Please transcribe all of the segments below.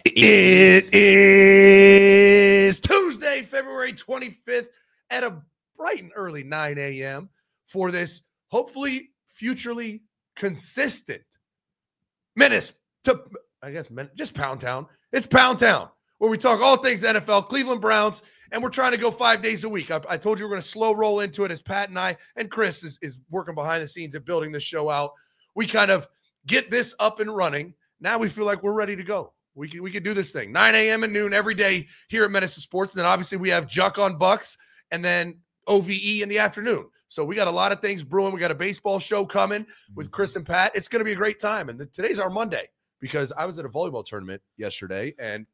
It is Tuesday, February 25th at a bright and early 9 a.m. for this hopefully futurely consistent menace to, just Pound Town. It's Pound Town, where we talk all things NFL, Cleveland Browns, and we're trying to go 5 days a week. I told you we're going to slow roll into it as Pat and I, and Chris is working behind the scenes at building this show out. We kind of get this up and running. Now we feel like we're ready to go. We can do this thing. 9 a.m. and noon every day here at Menace to Sports. And then obviously we have Juck on Bucks and then OVE in the afternoon. So we got a lot of things brewing. We got a baseball show coming with Chris and Pat. It's going to be a great time. And today's our Monday because I was at a volleyball tournament yesterday and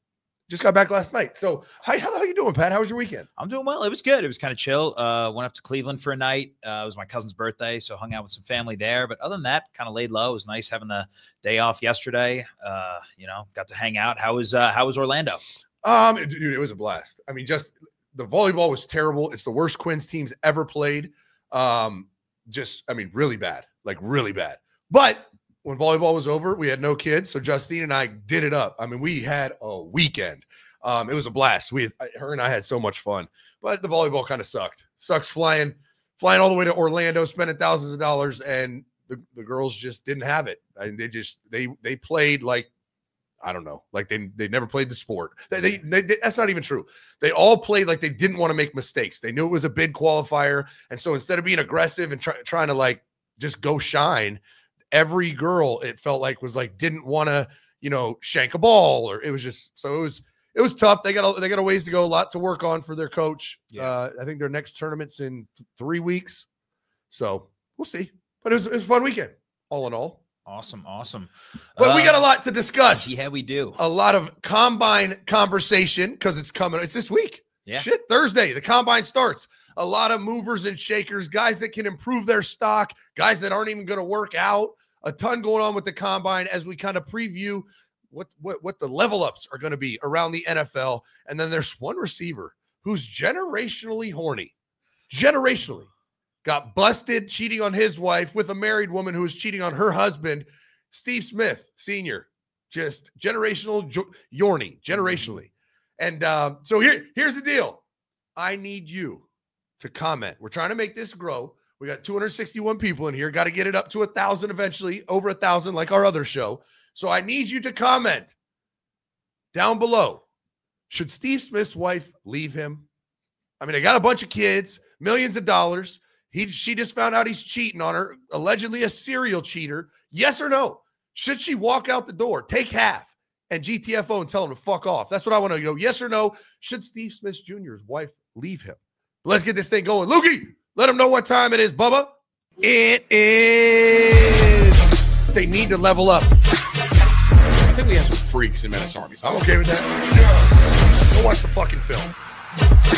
just got back last night. So how are you doing, Pat? How was your weekend? I'm doing well. It was good. It was kind of chill. Went up to Cleveland for a night. It was my cousin's birthday, so hung out with some family there. But other than that, kind of laid low. It was nice having the day off yesterday. Got to hang out. How was Orlando? Dude, it was a blast. I mean, just the volleyball was terrible. It's the worst Quins teams ever played. Really bad, like really bad. But when volleyball was over, we had no kids, so Justine and I did it up. I mean, we had a weekend. It was a blast. Her and I had so much fun, but the volleyball kind of sucked. Sucks flying all the way to Orlando, spending thousands of dollars, and the girls just didn't have it. I mean, they played like, I don't know, like they never played the sport. They that's not even true. They all played like they didn't want to make mistakes. They knew it was a bid qualifier, and so instead of being aggressive and trying to like just go shine, every girl, it felt like, was like, didn't want to, shank a ball, or it was just, so it was tough. They got a ways to go, a lot to work on for their coach. Yeah. I think their next tournament's in 3 weeks. So we'll see, but it was a fun weekend all in all. Awesome. But we got a lot to discuss. Yeah, we do. A lot of combine conversation because it's coming. It's this week. Yeah. Shit, Thursday, the combine starts. A lot of movers and shakers, guys that can improve their stock, guys that aren't even going to work out. A ton going on with the combine as we kind of preview what the level ups are going to be around the NFL. And then there's one receiver who's generationally horny. Generationally. Got busted cheating on his wife with a married woman who was cheating on her husband, Steve Smith, Sr. Just generational yorny, generationally. And so here's the deal. I need you to comment. We're trying to make this grow. We got 261 people in here. Got to get it up to 1,000 eventually, over 1,000 like our other show. So I need you to comment down below. Should Steve Smith's wife leave him? I mean, I got a bunch of kids, millions of dollars. She just found out he's cheating on her, allegedly a serial cheater. Yes or no? Should she walk out the door, take half, and GTFO and tell him to fuck off? That's what I want to know. Yes or no? Should Steve Smith Jr.'s wife leave him? Let's get this thing going. Lukey, let him know what time it is, Bubba. It is. They need to level up. I think we have some freaks in Menace Army. I'm okay with that. Go watch the fucking film.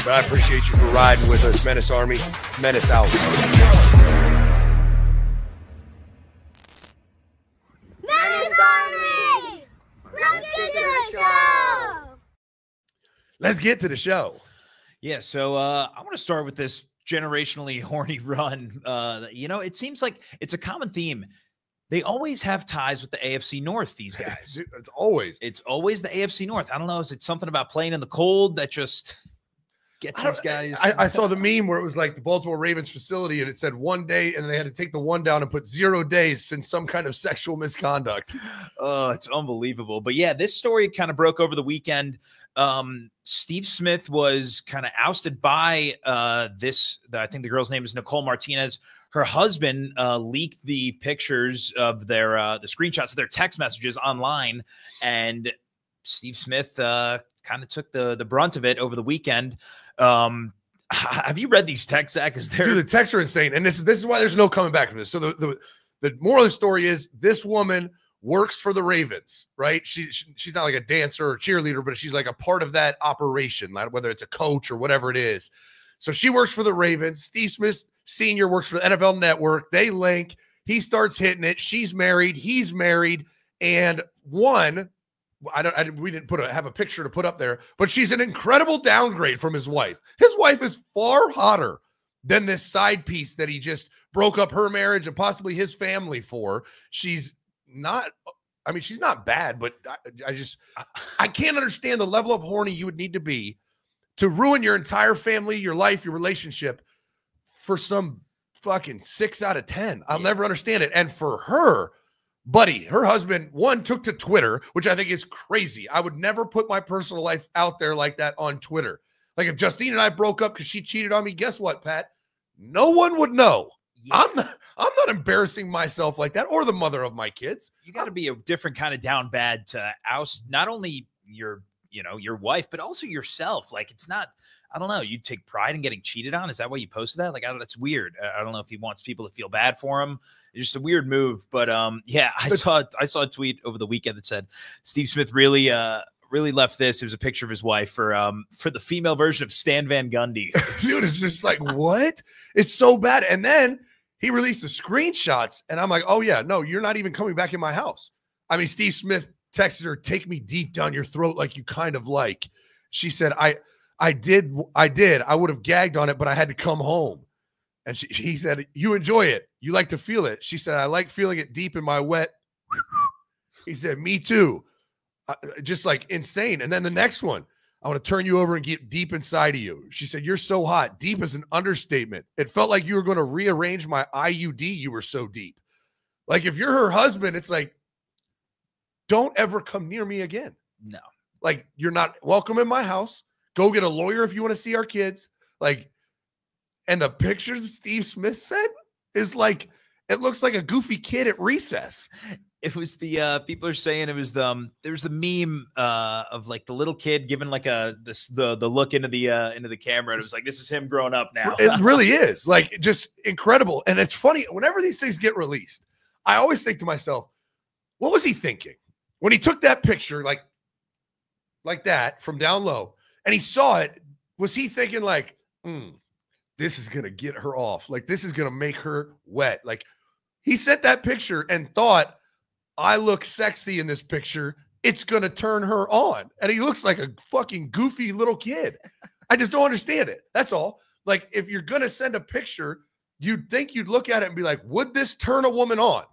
But I appreciate you for riding with us, Menace Army. Menace out. Menace Army! Let's get to the show! Let's get to the show. Yeah, so I want to start with this generationally horny run. It seems like it's a common theme. They always have ties with the AFC North, these guys. It's always the AFC North. I don't know. Is it something about playing in the cold that just gets these guys? I saw the meme where it was like the Baltimore Ravens facility and it said 1 day and they had to take the one down and put 0 days since some kind of sexual misconduct. Oh, it's unbelievable. But yeah, this story kind of broke over the weekend. Steve Smith was kind of ousted by I think the girl's name is Nicole Martinez. Her husband leaked the pictures of their the screenshots of their text messages online, and Steve Smith kind of took the brunt of it over the weekend. Have you read these texts, Zach? Dude, the texts are insane, and this is why there's no coming back from this. So the moral of the story is this woman works for the Ravens, right? She's not like a dancer or cheerleader, but she's like a part of that operation, like whether it's a coach or whatever it is. So she works for the Ravens. Steve Smith Sr. works for the NFL Network. They link. He starts hitting it. She's married. He's married. And we didn't have a picture to put up there, but she's an incredible downgrade from his wife. His wife is far hotter than this side piece that he just broke up her marriage and possibly his family for. She's not I mean, she's not bad, but I can't understand the level of horny you would need to be to ruin your entire family, your life, your relationship for some fucking 6 out of 10. I'll never understand it. And for her, buddy, her husband, one, took to Twitter, which I think is crazy. I would never put my personal life out there like that on Twitter. Like if Justine and I broke up because she cheated on me, guess what, Pat? No one would know. Yeah. I'm not embarrassing myself like that, or the mother of my kids. You got to be a different kind of down bad to oust not only your wife, but also yourself. Like it's not, I don't know. You take pride in getting cheated on. Is that why you posted that? Like, that's weird. I don't know if he wants people to feel bad for him. It's just a weird move. But yeah, I saw a tweet over the weekend that said Steve Smith really left this. It was a picture of his wife for the female version of Stan Van Gundy. Dude, it's just like, what? It's so bad. And then he released the screenshots, and I'm like, oh yeah, no, you're not even coming back in my house. I mean, Steve Smith texted her, take me deep down your throat like you kind of like. She said, I did. I would have gagged on it, but I had to come home. And he said, you enjoy it. You like to feel it. She said, I like feeling it deep in my wet. He said, me too. Just like insane. And then the next one, I want to turn you over and get deep inside of you. She said, you're so hot. Deep is an understatement. It felt like you were going to rearrange my IUD. You were so deep. Like if you're her husband, it's like, don't ever come near me again. No. Like you're not welcome in my house. Go get a lawyer if you want to see our kids. Like, and the pictures that Steve Smith sent is like, it looks like a goofy kid at recess. It was the people are saying it was there's the meme of like the little kid giving like the look into the camera, and it was like, this is him growing up now. It really is like just incredible. And it's funny, whenever these things get released, I always think to myself, what was he thinking when he took that picture like that from down low and he saw it? Was he thinking like, this is gonna get her off, like this is gonna make her wet? Like he sent that picture and thought, I look sexy in this picture, it's going to turn her on. And he looks like a fucking goofy little kid. I just don't understand it. That's all. Like, if you're going to send a picture, you'd think you'd look at it and be like, would this turn a woman on?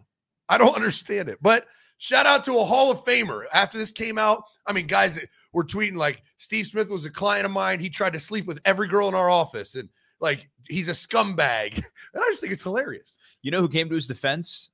I don't understand it. But shout out to a Hall of Famer. After this came out, I mean, guys were tweeting like, Steve Smith was a client of mine. He tried to sleep with every girl in our office. And like, he's a scumbag. And I just think it's hilarious. You know who came to his defense?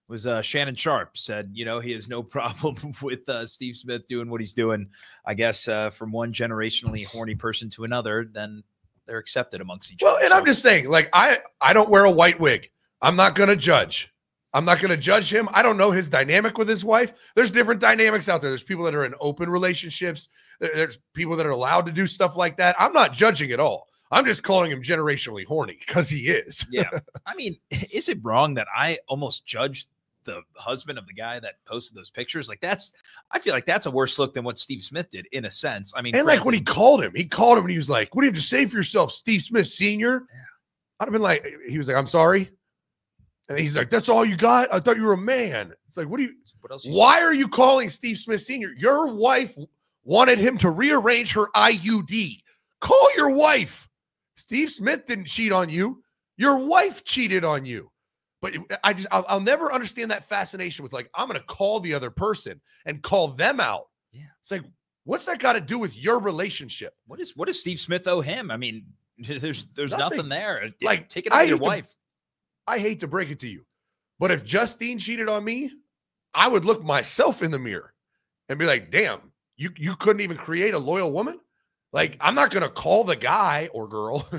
Was Shannon Sharp. Said, you know, he has no problem with Steve Smith doing what he's doing. I guess from one generationally horny person to another, then they're accepted amongst each other. Well, and I'm just saying, like, I don't wear a white wig. I'm not going to judge. I'm not going to judge him. I don't know his dynamic with his wife. There's different dynamics out there. There's people that are in open relationships. There's people that are allowed to do stuff like that. I'm not judging at all. I'm just calling him generationally horny because he is. Yeah. I mean, is it wrong that I almost judged the husband of the guy that posted those pictures? Like I feel like that's a worse look than what Steve Smith did in a sense. I mean, and like when he called him and he was like, what do you have to say for yourself, Steve Smith Sr.? Yeah. I'd have been like, he was like, I'm sorry. And he's like, that's all you got? I thought you were a man. It's like, what else why are you calling Steve Smith Sr.? Your wife wanted him to rearrange her IUD. Call your wife. Steve Smith didn't cheat on you. Your wife cheated on you. But I'll never understand that fascination with like, I'm going to call the other person and call them out. Yeah. It's like, what's that got to do with your relationship? What does Steve Smith owe him? I mean, there's nothing there. Like, take it out of your wife. I hate to break it to you, but if Justine cheated on me, I would look myself in the mirror and be like, damn, you couldn't even create a loyal woman. Like, I'm not going to call the guy or girl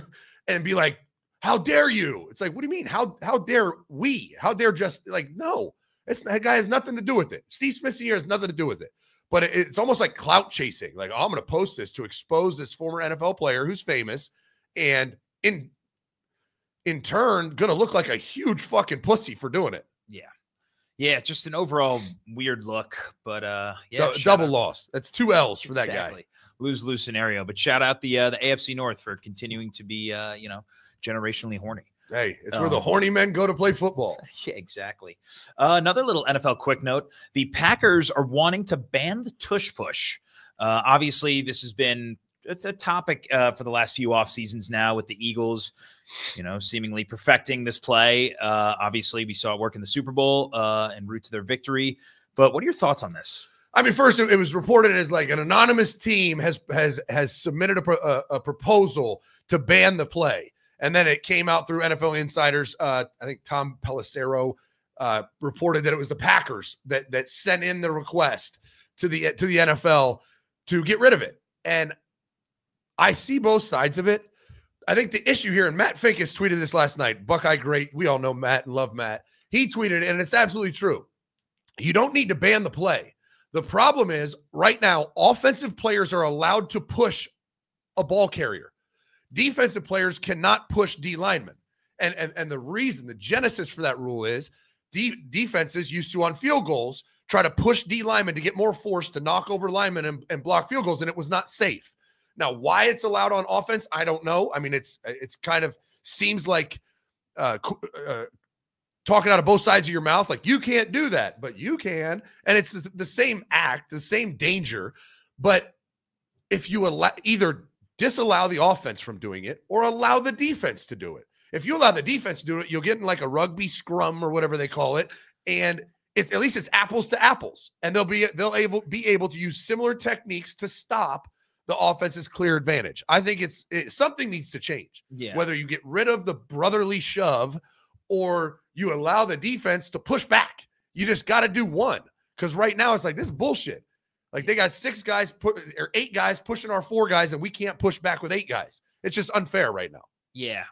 and be like, how dare you? It's like, what do you mean? How dare we? How dare just like, no, that guy has nothing to do with it. Steve Smith Sr. has nothing to do with it. But it's almost like clout chasing. Like, oh, I'm going to post this to expose this former NFL player who's famous and in turn going to look like a huge fucking pussy for doing it. Yeah. Yeah. Just an overall weird look, but yeah. Double loss. That's 2 L's for that guy. Lose-lose scenario, but shout out the AFC North for continuing to be, generationally horny. Hey, it's where the horny men go to play football. Yeah, exactly. Another little NFL quick note. The Packers are wanting to ban the tush push. Obviously, this has been it's a topic for the last few off seasons now with the Eagles, seemingly perfecting this play. Obviously, we saw it work in the Super Bowl en route to their victory. But what are your thoughts on this? I mean, first, it was reported as like an anonymous team has submitted a proposal to ban the play. And then it came out through NFL insiders. I think Tom Pelissero reported that it was the Packers that sent in the request to the NFL to get rid of it. And I see both sides of it. I think the issue here, and Matt Finkus tweeted this last night, Buckeye great. We all know Matt and love Matt. He tweeted it, and it's absolutely true. You don't need to ban the play. The problem is right now, offensive players are allowed to push a ball carrier. Defensive players cannot push D linemen. And the reason, the genesis for that rule is defenses used to, on field goals, try to push D linemen to get more force to knock over linemen and block field goals, and it was not safe. Now, why it's allowed on offense, I don't know. I mean, it's kind of seems like talking out of both sides of your mouth, like you can't do that, but you can. And it's the same act, the same danger. But if you either disallow the offense from doing it or allow the defense to do it. If you allow the defense to do it, you'll get in like a rugby scrum or whatever they call it. And it's at least it's apples to apples. And they'll be able to use similar techniques to stop the offense's clear advantage. I think something needs to change. Yeah. Whether you get rid of the brotherly shove or you allow the defense to push back. You just got to do one. Because right now it's like, this is bullshit. Like they got 8 guys pushing our 4 guys, and we can't push back with 8 guys. It's just unfair right now. Yeah,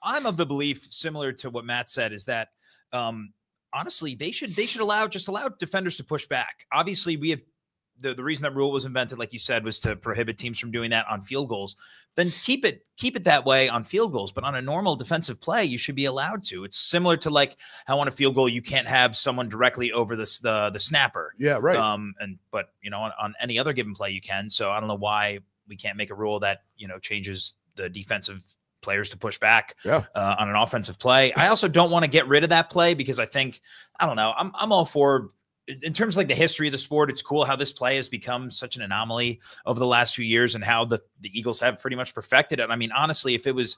I'm of the belief, similar to what Matt said, is that honestly they should allow defenders to push back. Obviously, we have the reason that rule was invented, like you said, was to prohibit teams from doing that on field goals. Then keep it that way on field goals, but on a normal defensive play, you should be allowed to. It's similar to like how on a field goal you can't have someone directly over the snapper. Yeah, right. But you know, on any other given play you can. So I don't know why we can't make a rule that, you know, changes the defensive players to push back on an offensive play. I also don't want to get rid of that play because I don't know. I'm all for, in terms of like the history of the sport, it's cool how this play has become such an anomaly over the last few years and how the Eagles have pretty much perfected it. I mean, honestly, if it was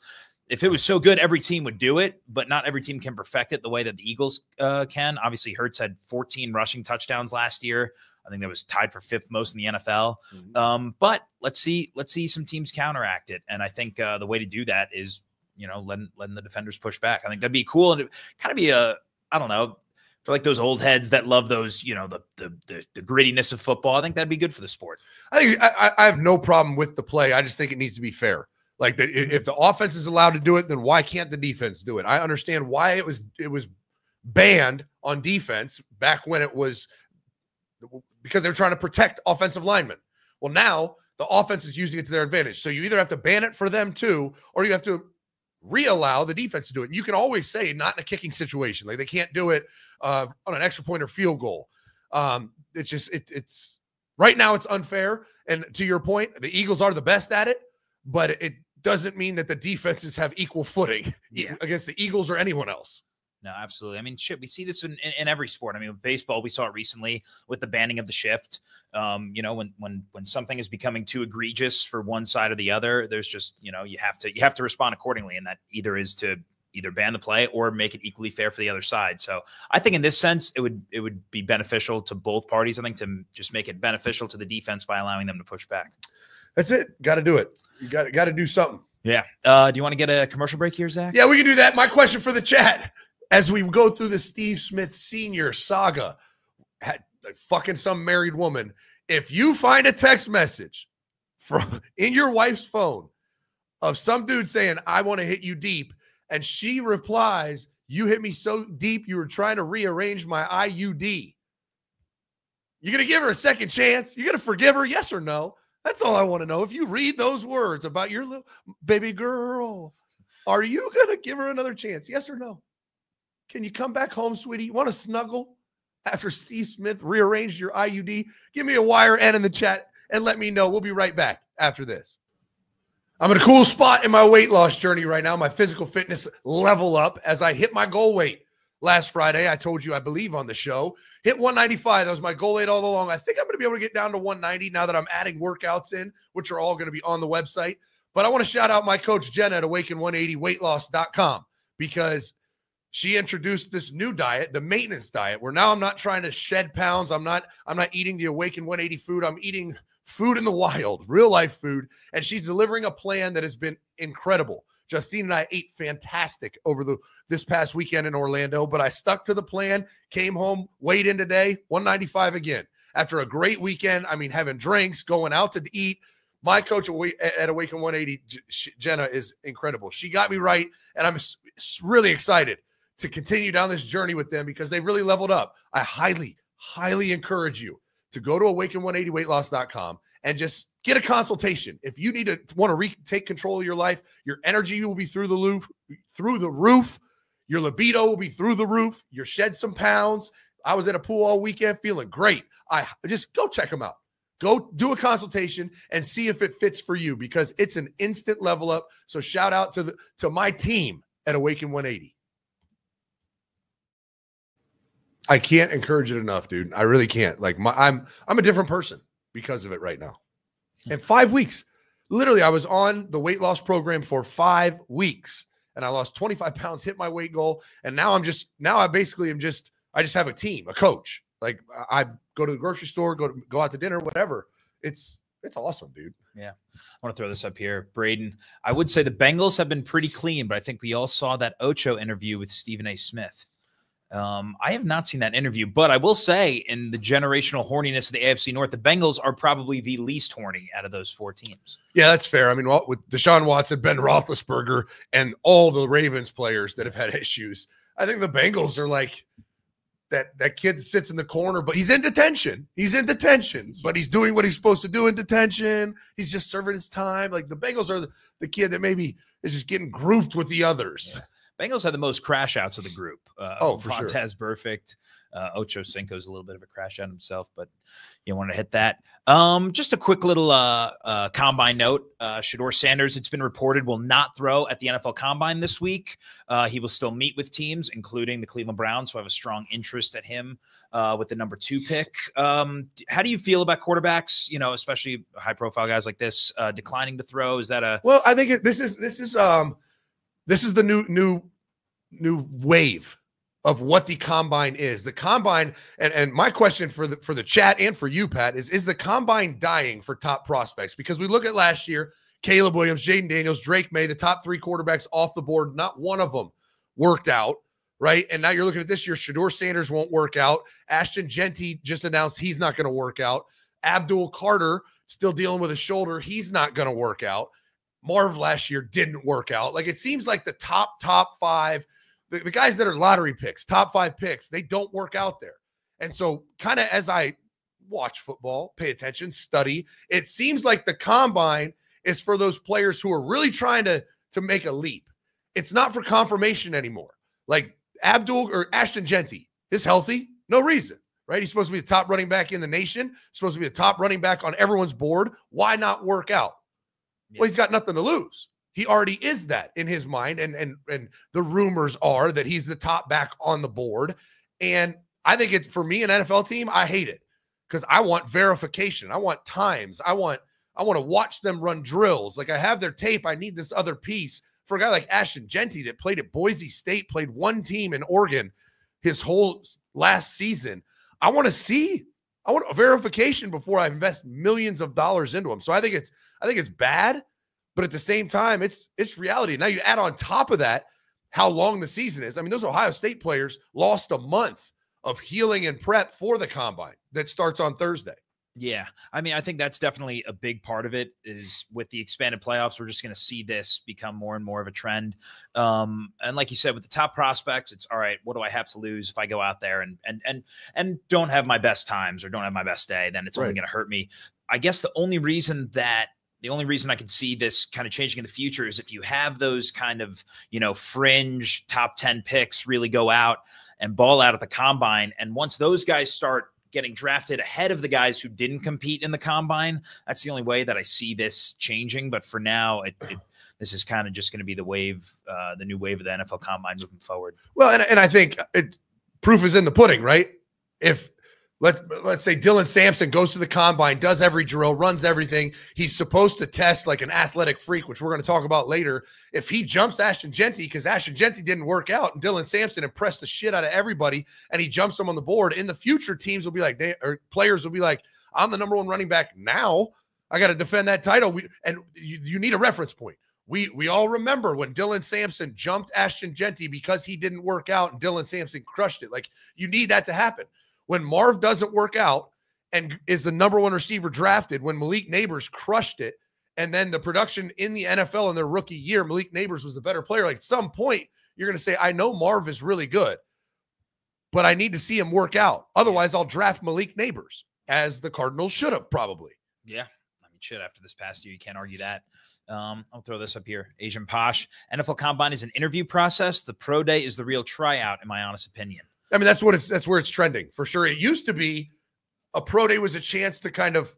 so good, every team would do it, but not every team can perfect it the way that the Eagles can. Obviously, Hurts had 14 rushing touchdowns last year. I think that was tied for 5th most in the NFL. But let's see some teams counteract it. And I think the way to do that is, you know, letting the defenders push back. I think that'd be cool. And it kind of be I don't know, for like those old heads that love those, you know, the grittiness of football. I think that'd be good for the sport. I have no problem with the play. I just think it needs to be fair. Like if the offense is allowed to do it, then why can't the defense do it? I understand why it was banned on defense back when it was, because they were trying to protect offensive linemen. Well, now the offense is using it to their advantage. So you either have to ban it for them too, or you have to reallow the defense to do it. And you can always say not in a kicking situation. Like they can't do it on an extra point or field goal. It's right now it's unfair. And to your point, the Eagles are the best at it, but it doesn't mean that the defenses have equal footing against the Eagles or anyone else. No, absolutely. I mean, shit, we see this in every sport. I mean, with baseball, we saw it recently with the banning of the shift. You know, when something is becoming too egregious for one side or the other, there's just, you know, you have to respond accordingly. And that either is to ban the play or make it equally fair for the other side. So I think in this sense, it would be beneficial to both parties. I think to just make it beneficial to the defense by allowing them to push back. That's it. Got to do it. You got to do something. Yeah. Do you want to get a commercial break here, Zach? Yeah, we can do that. My question for the chat, as we go through the Steve Smith Sr. saga, fucking some married woman, if you find a text message in your wife's phone of some dude saying, I want to hit you deep, and she replies, you hit me so deep you were trying to rearrange my IUD, you're going to give her a second chance? You're going to forgive her, yes or no? That's all I want to know. If you read those words about your little baby girl, are you going to give her another chance, yes or no? Can you come back home, sweetie? You want to snuggle after Steve Smith rearranged your IUD? Give me a wire and in the chat and let me know. We'll be right back after this. I'm in a cool spot in my weight loss journey right now. My physical fitness level up as I hit my goal weight. Last Friday, I told you, I believe on the show, hit 195. That was my goal weight all along. I think I'm going to be able to get down to 190 now that I'm adding workouts in, which are all going to be on the website. But I want to shout out my coach, Jenna, at Awaken180weightloss.com, because she introduced this new diet, the maintenance diet, where now I'm not trying to shed pounds. I'm not eating the Awaken 180 food. I'm eating food in the wild, real life food. And she's delivering a plan that has been incredible. Justine and I ate fantastic over this past weekend in Orlando, but I stuck to the plan, came home, weighed in today, 195 again. After a great weekend, I mean, having drinks, going out to eat. My coach at Awaken 180, Jenna, is incredible. She got me right, and I'm really excited to continue down this journey with them because they've really leveled up. I highly, highly encourage you to go to awaken180weightloss.com and just get a consultation. If you want to take control of your life, your energy will be through the roof. Your libido will be through the roof. You'll shed some pounds. I was at a pool all weekend feeling great. I just go check them out. Go do a consultation and see if it fits for you because it's an instant level up. So shout out to my team at Awaken 180. I can't encourage it enough, dude. I really can't. Like I'm a different person because of it right now. In 5 weeks, literally, I was on the weight loss program for 5 weeks, and I lost 25 pounds, hit my weight goal, and now I just have a team, a coach. Like I go to the grocery store, go out to dinner, whatever. It's awesome, dude. Yeah. I want to throw this up here. Braden, I would say the Bengals have been pretty clean, but I think we all saw that Ocho interview with Stephen A. Smith. I have not seen that interview, but I will say in the generational horniness of the AFC North, the Bengals are probably the least horny out of those 4 teams. Yeah, that's fair. I mean, with Deshaun Watson, Ben Roethlisberger, and all the Ravens players that have had issues, I think the Bengals are like that kid sits in the corner, but he's in detention. He's in detention, but he's doing what he's supposed to do in detention. He's just serving his time. Like the Bengals are the kid that maybe is just getting grouped with the others. Yeah. Bengals had the most crash outs of the group. For sure. Montez perfect. Ocho Cinco's a little bit of a crash out himself, but you want to hit that. Just a quick little combine note. Shedeur Sanders, it's been reported, will not throw at the NFL Combine this week. He will still meet with teams, including the Cleveland Browns, who have a strong interest at him with the number 2 pick. How do you feel about quarterbacks, especially high-profile guys like this, declining to throw? Is that a – Well, I think this is the new wave of what the combine is. The combine, and my question for the chat and for you, Pat, is the combine dying for top prospects? Because we look at last year, Caleb Williams, Jaden Daniels, Drake May, the top 3 quarterbacks off the board, not one of them worked out, right? And now you're looking at this year, Shedeur Sanders won't work out. Ashton Genty just announced he's not going to work out. Abdul Carter still dealing with a shoulder. He's not going to work out. Marv last year didn't work out. Like it seems like the top 5, the guys that are lottery picks, top 5 picks, they don't work out there. And so kind of as I watch football, pay attention, study, it seems like the combine is for those players who are really trying to make a leap. It's not for confirmation anymore. Like Abdul or Ashton Genty is healthy, no reason, right? He's supposed to be the top running back in the nation, supposed to be the top running back on everyone's board. Why not work out? Yeah. Well, he's got nothing to lose. He already is that in his mind, and the rumors are that he's the top back on the board. And I think it's, for me, an NFL team, I hate it because I want verification. I want times. I want to watch them run drills. Like I have their tape. I need this other piece. For a guy like Ashton Genty that played at Boise State, played one team in Oregon his whole last season, I want a verification before I invest millions of dollars into him. So I think it's bad. But at the same time, it's reality. Now you add on top of that how long the season is. I mean, those Ohio State players lost a month of healing and prep for the combine that starts on Thursday. Yeah. I mean, I think that's definitely a big part of it is with the expanded playoffs, we're just going to see this become more and more of a trend. And like you said, with the top prospects, it's all right. What do I have to lose if I go out there and don't have my best times or don't have my best day? Then it's only going to hurt me. I guess the only reason I could see this kind of changing in the future is if you have those kind of, fringe top 10 picks really go out and ball out at the combine. And once those guys start getting drafted ahead of the guys who didn't compete in the combine, that's the only way that I see this changing. But for now, this is kind of just going to be the wave, the new wave of the NFL combine moving forward. Well, and I think proof is in the pudding, right? If let's say Dylan Sampson goes to the combine, does every drill, runs everything. He's supposed to test like an athletic freak, which we're going to talk about later. If he jumps Ashton Genty, because Ashton Genty didn't work out and Dylan Sampson impressed the shit out of everybody, and he jumps him on the board, in the future, teams will be like, players will be like, I'm the number one running back now. I got to defend that title. You need a reference point. We all remember when Dylan Sampson jumped Ashton Genty because he didn't work out and Dylan Sampson crushed it. Like, you need that to happen. When Marv doesn't work out and is the number one receiver drafted, when Malik Neighbors crushed it, and then the production in the NFL in their rookie year, Malik Neighbors was the better player. Like, at some point, you're going to say, I know Marv is really good, but I need to see him work out. Otherwise, I'll draft Malik Neighbors, as the Cardinals should have probably. Yeah, I mean, shit, after this past year, you can't argue that. I'll throw this up here. Asian Posh. NFL Combine is an interview process. The pro day is the real tryout, in my honest opinion. I mean, that's where it's trending for sure. It used to be a pro day was a chance to kind of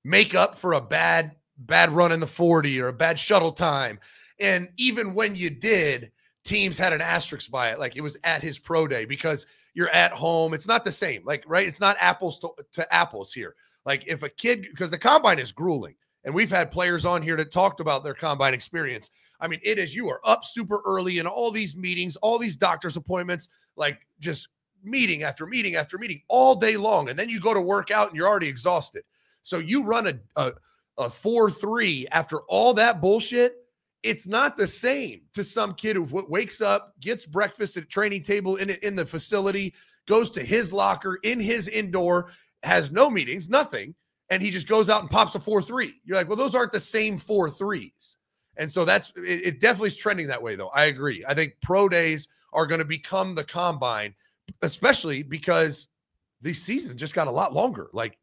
make up for a bad run in the 40 or a bad shuttle time. And even when you did, teams had an asterisk by it. Like, it was at his pro day because you're at home. It's not the same. Like, right. It's not apples to apples here. Like, if a kid, because the combine is grueling, and we've had players on here that talked about their combine experience. I mean, it is, you are up super early in all these meetings, all these doctor's appointments, like just meeting after meeting after meeting all day long. And then you go to work out and you're already exhausted. So you run a 4.3 after all that bullshit. It's not the same to some kid who wakes up, gets breakfast at training table in the facility, goes to his locker in his indoor, has no meetings, nothing. And he just goes out and pops a 4.3. You're like, well, those aren't the same 4.3s. And so it definitely is trending that way, though. I agree. I think pro days are going to become the combine, especially because these seasons just got a lot longer. Like,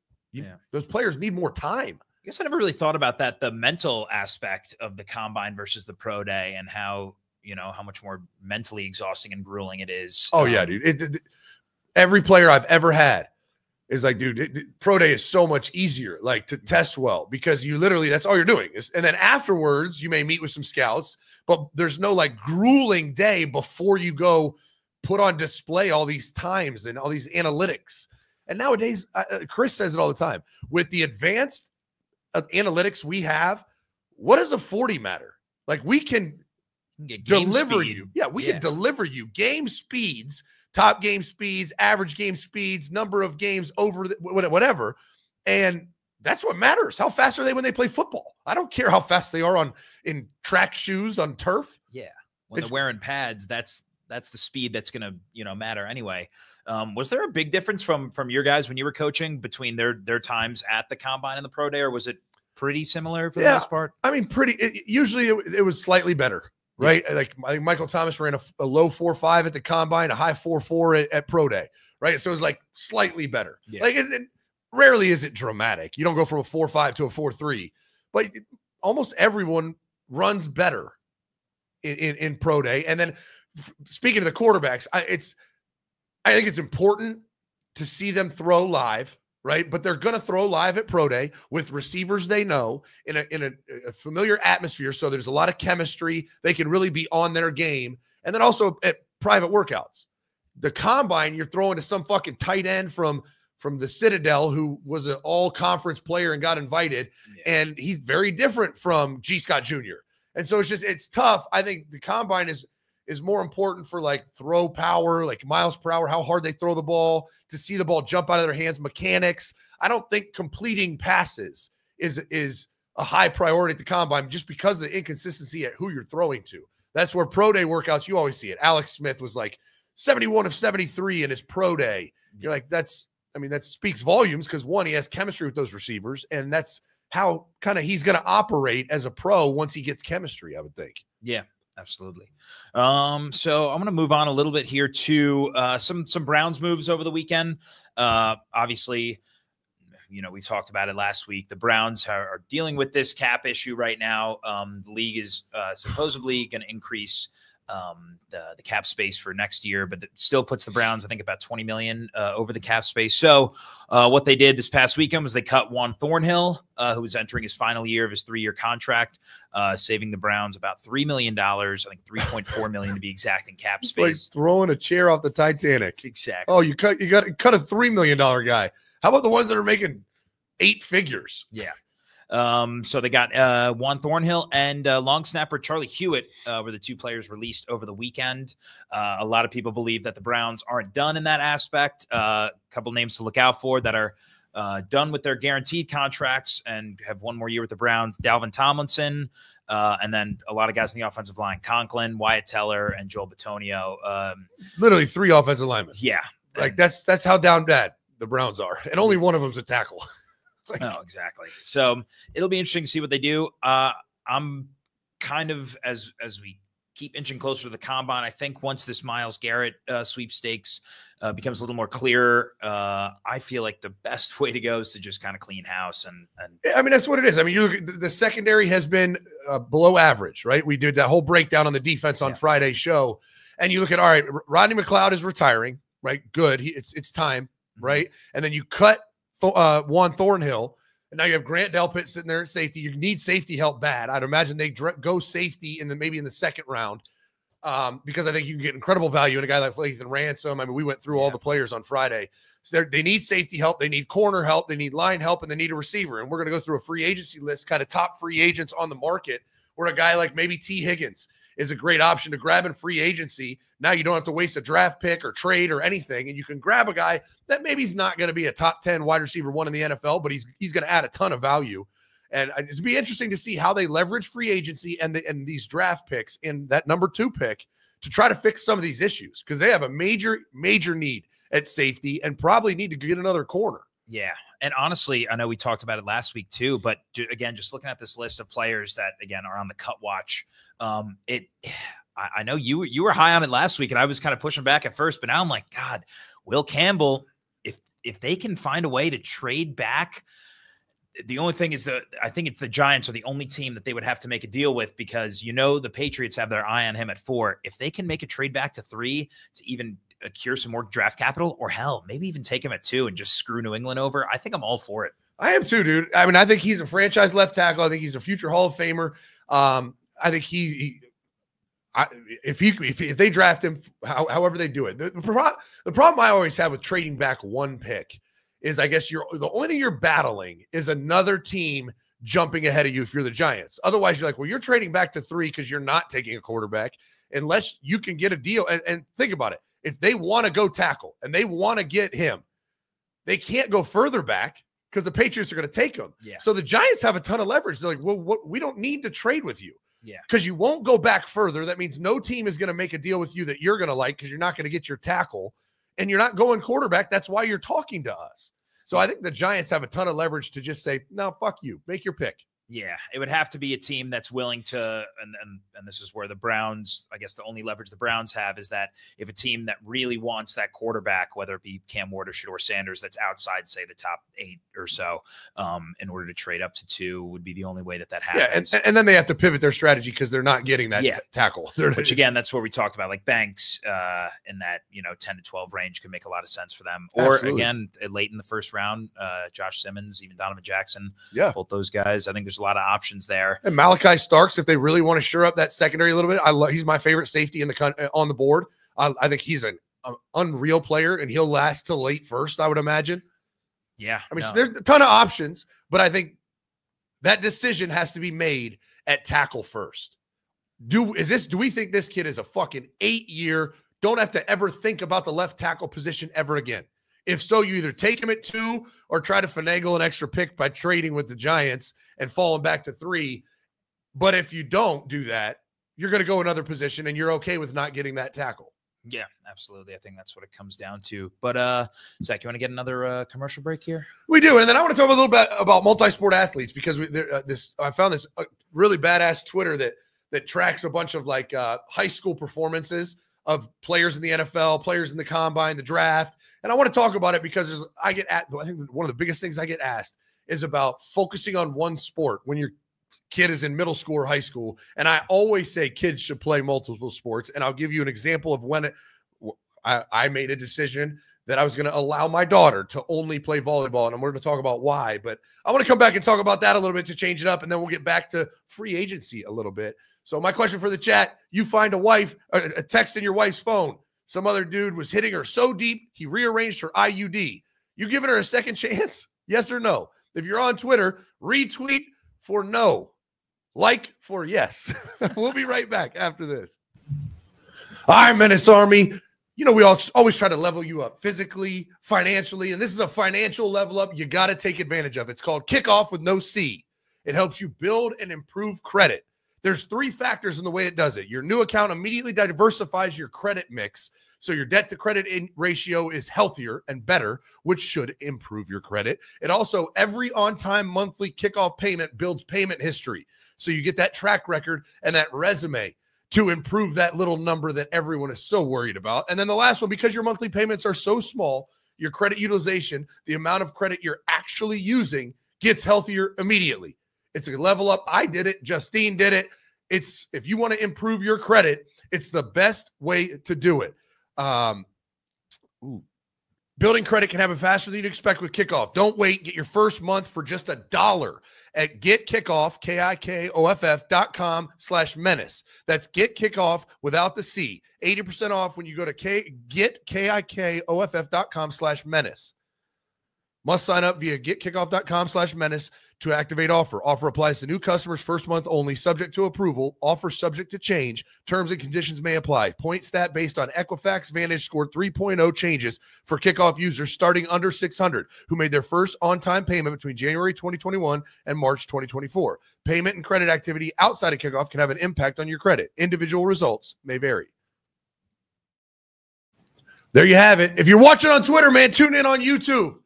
those players need more time. I guess I never really thought about that, the mental aspect of the combine versus the pro day, and how much more mentally exhausting and grueling it is. Oh, yeah, dude. Every player I've ever had is like, dude, pro day is so much easier, like, to test well, because you literally, that's all you're doing. And then afterwards, you may meet with some scouts, but there's no like grueling day before you go put on display all these times and all these analytics. And nowadays, Chris says it all the time, with the advanced analytics we have, what does a 40 matter? Like, we can deliver you. Yeah, we can deliver you game speeds, top game speeds, average game speeds, number of games over whatever. And that's what matters. How fast are they when they play football? I don't care how fast they are in track shoes on turf. Yeah. When they're wearing pads, that's the speed that's going to, matter anyway. Was there a big difference from your guys when you were coaching between their times at the combine and the pro day, or was it pretty similar for the most part? I mean, usually it was slightly better. Right. Like, I think Michael Thomas ran a low 4.5 at the combine, a high 4.4 at pro day. Right. So it was like slightly better. Yeah. Like, rarely is it dramatic. You don't go from a 4.5 to a 4.3, but almost everyone runs better in pro day. And then speaking of the quarterbacks, I think it's important to see them throw live. Right. But they're going to throw live at pro day with receivers they know in a familiar atmosphere. So there's a lot of chemistry. They can really be on their game. And then also at private workouts. The combine, you're throwing to some fucking tight end from the Citadel who was an all-conference player and got invited. Yeah. And he's very different from G. Scott Jr. And so it's tough. I think the combine is more important for like throw power, like miles per hour, how hard they throw the ball, to see the ball jump out of their hands, mechanics. I don't think completing passes is a high priority at the combine just because of the inconsistency at who you're throwing to. That's where pro day workouts, you always see it. Alex Smith was like 71 of 73 in his pro day. You're like, that speaks volumes, because one, he has chemistry with those receivers, and that's how kind of he's going to operate as a pro once he gets chemistry, I would think. Yeah. Absolutely. So I'm going to move on a little bit here to some Browns moves over the weekend. Obviously, we talked about it last week. The Browns are dealing with this cap issue right now. The league is supposedly going to increase the cap space for next year, but it still puts the Browns, I think, about $20 million over the cap space. So what they did this past weekend was they cut Juan Thornhill, who was entering his final year of his 3-year contract, saving the Browns about $3 million, I think $3.4 million to be exact in cap space. It's like throwing a chair off the Titanic. Exactly. Oh, you cut a $3 million guy. How about the ones that are making 8 figures? Yeah. So they got Juan Thornhill and long snapper Charlie Hewitt were the 2 players released over the weekend. A lot of people believe that the Browns aren't done in that aspect. A couple names to look out for that are done with their guaranteed contracts and have 1 more year with the Browns: Dalvin Tomlinson, and then a lot of guys in the offensive line: Conklin, Wyatt Teller, and Joel Bitonio. Literally 3 offensive linemen. Yeah. Like that's how down bad the Browns are. And only one of them's a tackle. No, exactly. So it'll be interesting to see what they do. I'm kind of, as we keep inching closer to the combine, I think once this Myles Garrett sweepstakes becomes a little more clear, I feel like the best way to go is to just kind of clean house. And I mean, that's what it is. I mean, you look at the secondary has been below average, right? We did that whole breakdown on the defense on Friday's show. And you look at, all right, Rodney McLeod is retiring, right? Good. It's time, right? And then you cut Juan Thornhill, and now you have Grant Delpit sitting there at safety. You need safety help bad. I'd imagine they go safety maybe in the 2nd round, because I think you can get incredible value in a guy like Lathan Ransom. I mean, we went through all the players on Friday. So they need safety help, they need corner help, they need line help, and they need a receiver. And we're going to go through a free agency list, kind of top free agents on the market, where a guy like maybe T. Higgins is a great option to grab in free agency. Now you don't have to waste a draft pick or trade or anything, and you can grab a guy that maybe he's not going to be a top 10 wide receiver 1 in the NFL, but he's going to add a ton of value. And it'd be interesting to see how they leverage free agency and these draft picks in that number 2 pick to try to fix some of these issues, because they have a major need at safety and probably need to get another corner. Yeah. And honestly, I know we talked about it last week too, but again, just looking at this list of players that, again, are on the cut watch, I know you were high on it last week, and I was kind of pushing back at first, but now I'm like, God, Will Campbell, if they can find a way to trade back, the only thing is that I think it's the Giants are the only team that they would have to make a deal with, because, the Patriots have their eye on him at 4. If they can make a trade back to 3 to even accrue some more draft capital, or hell, maybe even take him at 2 and just screw New England over, I think I'm all for it. I am too, dude. I mean, I think he's a franchise left tackle. I think he's a future Hall of Famer. I think if they draft him, however they do it, the problem I always have with trading back 1 pick is, I guess the only thing you're battling is another team jumping ahead of you if you're the Giants. Otherwise, you're like, well, you're trading back to 3 because you're not taking a quarterback unless you can get a deal. And think about it. If they want to go tackle and they want to get him, they can't go further back because the Patriots are going to take him. Yeah. So the Giants have a ton of leverage. They're like, well, we don't need to trade with you. Yeah. Because you won't go back further. That means no team is going to make a deal with you that you're going to like, because you're not going to get your tackle and you're not going quarterback. That's why you're talking to us. So I think the Giants have a ton of leverage to just say, no, fuck you. Make your pick. Yeah, it would have to be a team that's willing to, and this is where the Browns, I guess the only leverage the Browns have is that if a team that really wants that quarterback, whether it be Cam Ward or Shedeur Sanders, that's outside, say, the top 8 or so, in order to trade up to 2 would be the only way that happens. Yeah, and then they have to pivot their strategy because they're not getting that tackle. Which, again, that's where we talked about, like Banks in that 10 to 12 range could make a lot of sense for them. Or, again, late in the first round, Josh Simmons, even Donovan Jackson, both those guys. I think there's a lot of options there. And Malachi Starks, if they really want to shore up that secondary a little bit, he's my favorite safety on the board. I think he's an unreal player, and he'll last till late first, I would imagine. Yeah. I mean, so there's a ton of options, but I think that decision has to be made at tackle first. Do we think this kid is a fucking 8-year, don't have to ever think about the left tackle position ever again? If so, you either take him at 2 or try to finagle an extra pick by trading with the Giants and falling back to 3. But if you don't do that, you're going to go another position and you're okay with not getting that tackle. Yeah, absolutely. I think that's what it comes down to. But Zach, you want to get another commercial break here? We do. And then I want to talk a little bit about multi-sport athletes, because I found this really badass Twitter that tracks a bunch of like high school performances of players in the NFL, players in the combine, the draft. And I want to talk about it because I think one of the biggest things I get asked is about focusing on one sport when you're kid is in middle school or high school, and I always say kids should play multiple sports. And I'll give you an example of when I made a decision that I was going to allow my daughter to only play volleyball, and I'm going to talk about why. But I want to come back and talk about that a little bit to change it up, and then we'll get back to free agency a little bit. So my question for the chat, you find a text in your wife's phone. Some other dude was hitting her so deep, he rearranged her IUD. You giving her a second chance? Yes or no? If you're on Twitter, retweet for no. Like for yes. We'll be right back after this. All right, Menace Army. You know, we always try to level you up physically, financially, and this is a financial level up you got to take advantage of. It's called Kickoff with no C. It helps you build and improve credit. There's 3 factors in the way it does it. Your new account immediately diversifies your credit mix, so your debt-to-credit ratio is healthier and better, which should improve your credit. It also, every on-time monthly kickoff payment builds payment history, so you get that track record and that resume to improve that little number that everyone is so worried about. And then the last one, because your monthly payments are so small, your credit utilization, the amount of credit you're actually using, gets healthier immediately. It's a level up. I did it. Justine did it. If you want to improve your credit, it's the best way to do it. Building credit can happen faster than you'd expect with Kickoff. Don't wait. Get your first month for just $1 at getkickoff, KIKOFF.com/menace. That's getkickoff without the C. 80% off when you go to getkickoff.com/menace. Must sign up via getkickoff.com/menace to activate offer. Offer applies to new customers first month only, subject to approval. Offer subject to change. Terms and conditions may apply. Point stat based on Equifax Vantage Score 3.0 changes for Kickoff users starting under 600 who made their first on-time payment between January 2021 and March 2024. Payment and credit activity outside of Kickoff can have an impact on your credit. Individual results may vary. There you have it. If you're watching on Twitter, man, tune in on YouTube.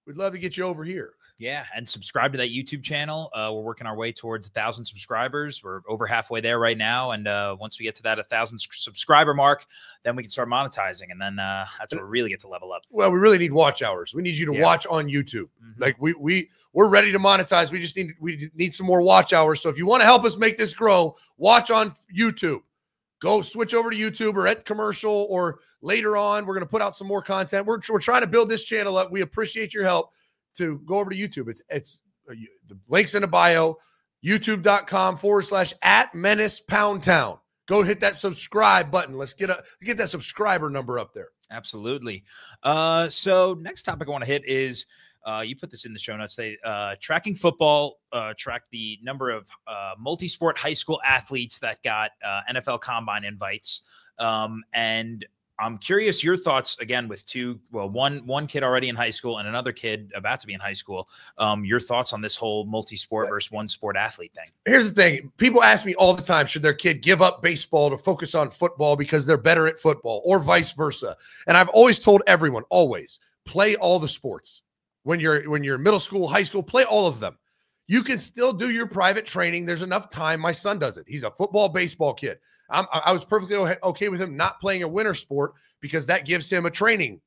We'd love to get you over here. Yeah, and subscribe to that YouTube channel. We're working our way towards 1,000 subscribers. We're over halfway there right now, and once we get to that 1,000 subscriber mark, then we can start monetizing, and then that's where we really get to level up. Well, we really need watch hours. We need you to watch on YouTube. Like we're ready to monetize. We just need some more watch hours. So if you want to help us make this grow, watch on YouTube. Go switch over to YouTube or at commercial, or later on, we're going to put out some more content. We're trying to build this channel up. We appreciate your help to go over to YouTube. It's the links in the bio, youtube.com/@menace_poundtown. Go hit that subscribe button. Let's get that subscriber number up there. Absolutely. So next topic I want to hit is, you put this in the show notes. Tracking football, track the number of multi-sport high school athletes that got NFL Combine invites. And I'm curious your thoughts, again, with one kid already in high school and another kid about to be in high school. Your thoughts on this whole multi-sport versus one-sport athlete thing. Here's the thing. People ask me all the time, should their kid give up baseball to focus on football because they're better at football, or vice versa? And I've always told everyone, always, play all the sports. When you're in middle school, high school, play all of them. You can still do your private training. There's enough time. My son does it. He's a football, baseball kid. I was perfectly okay with him not playing a winter sport because that gives him a training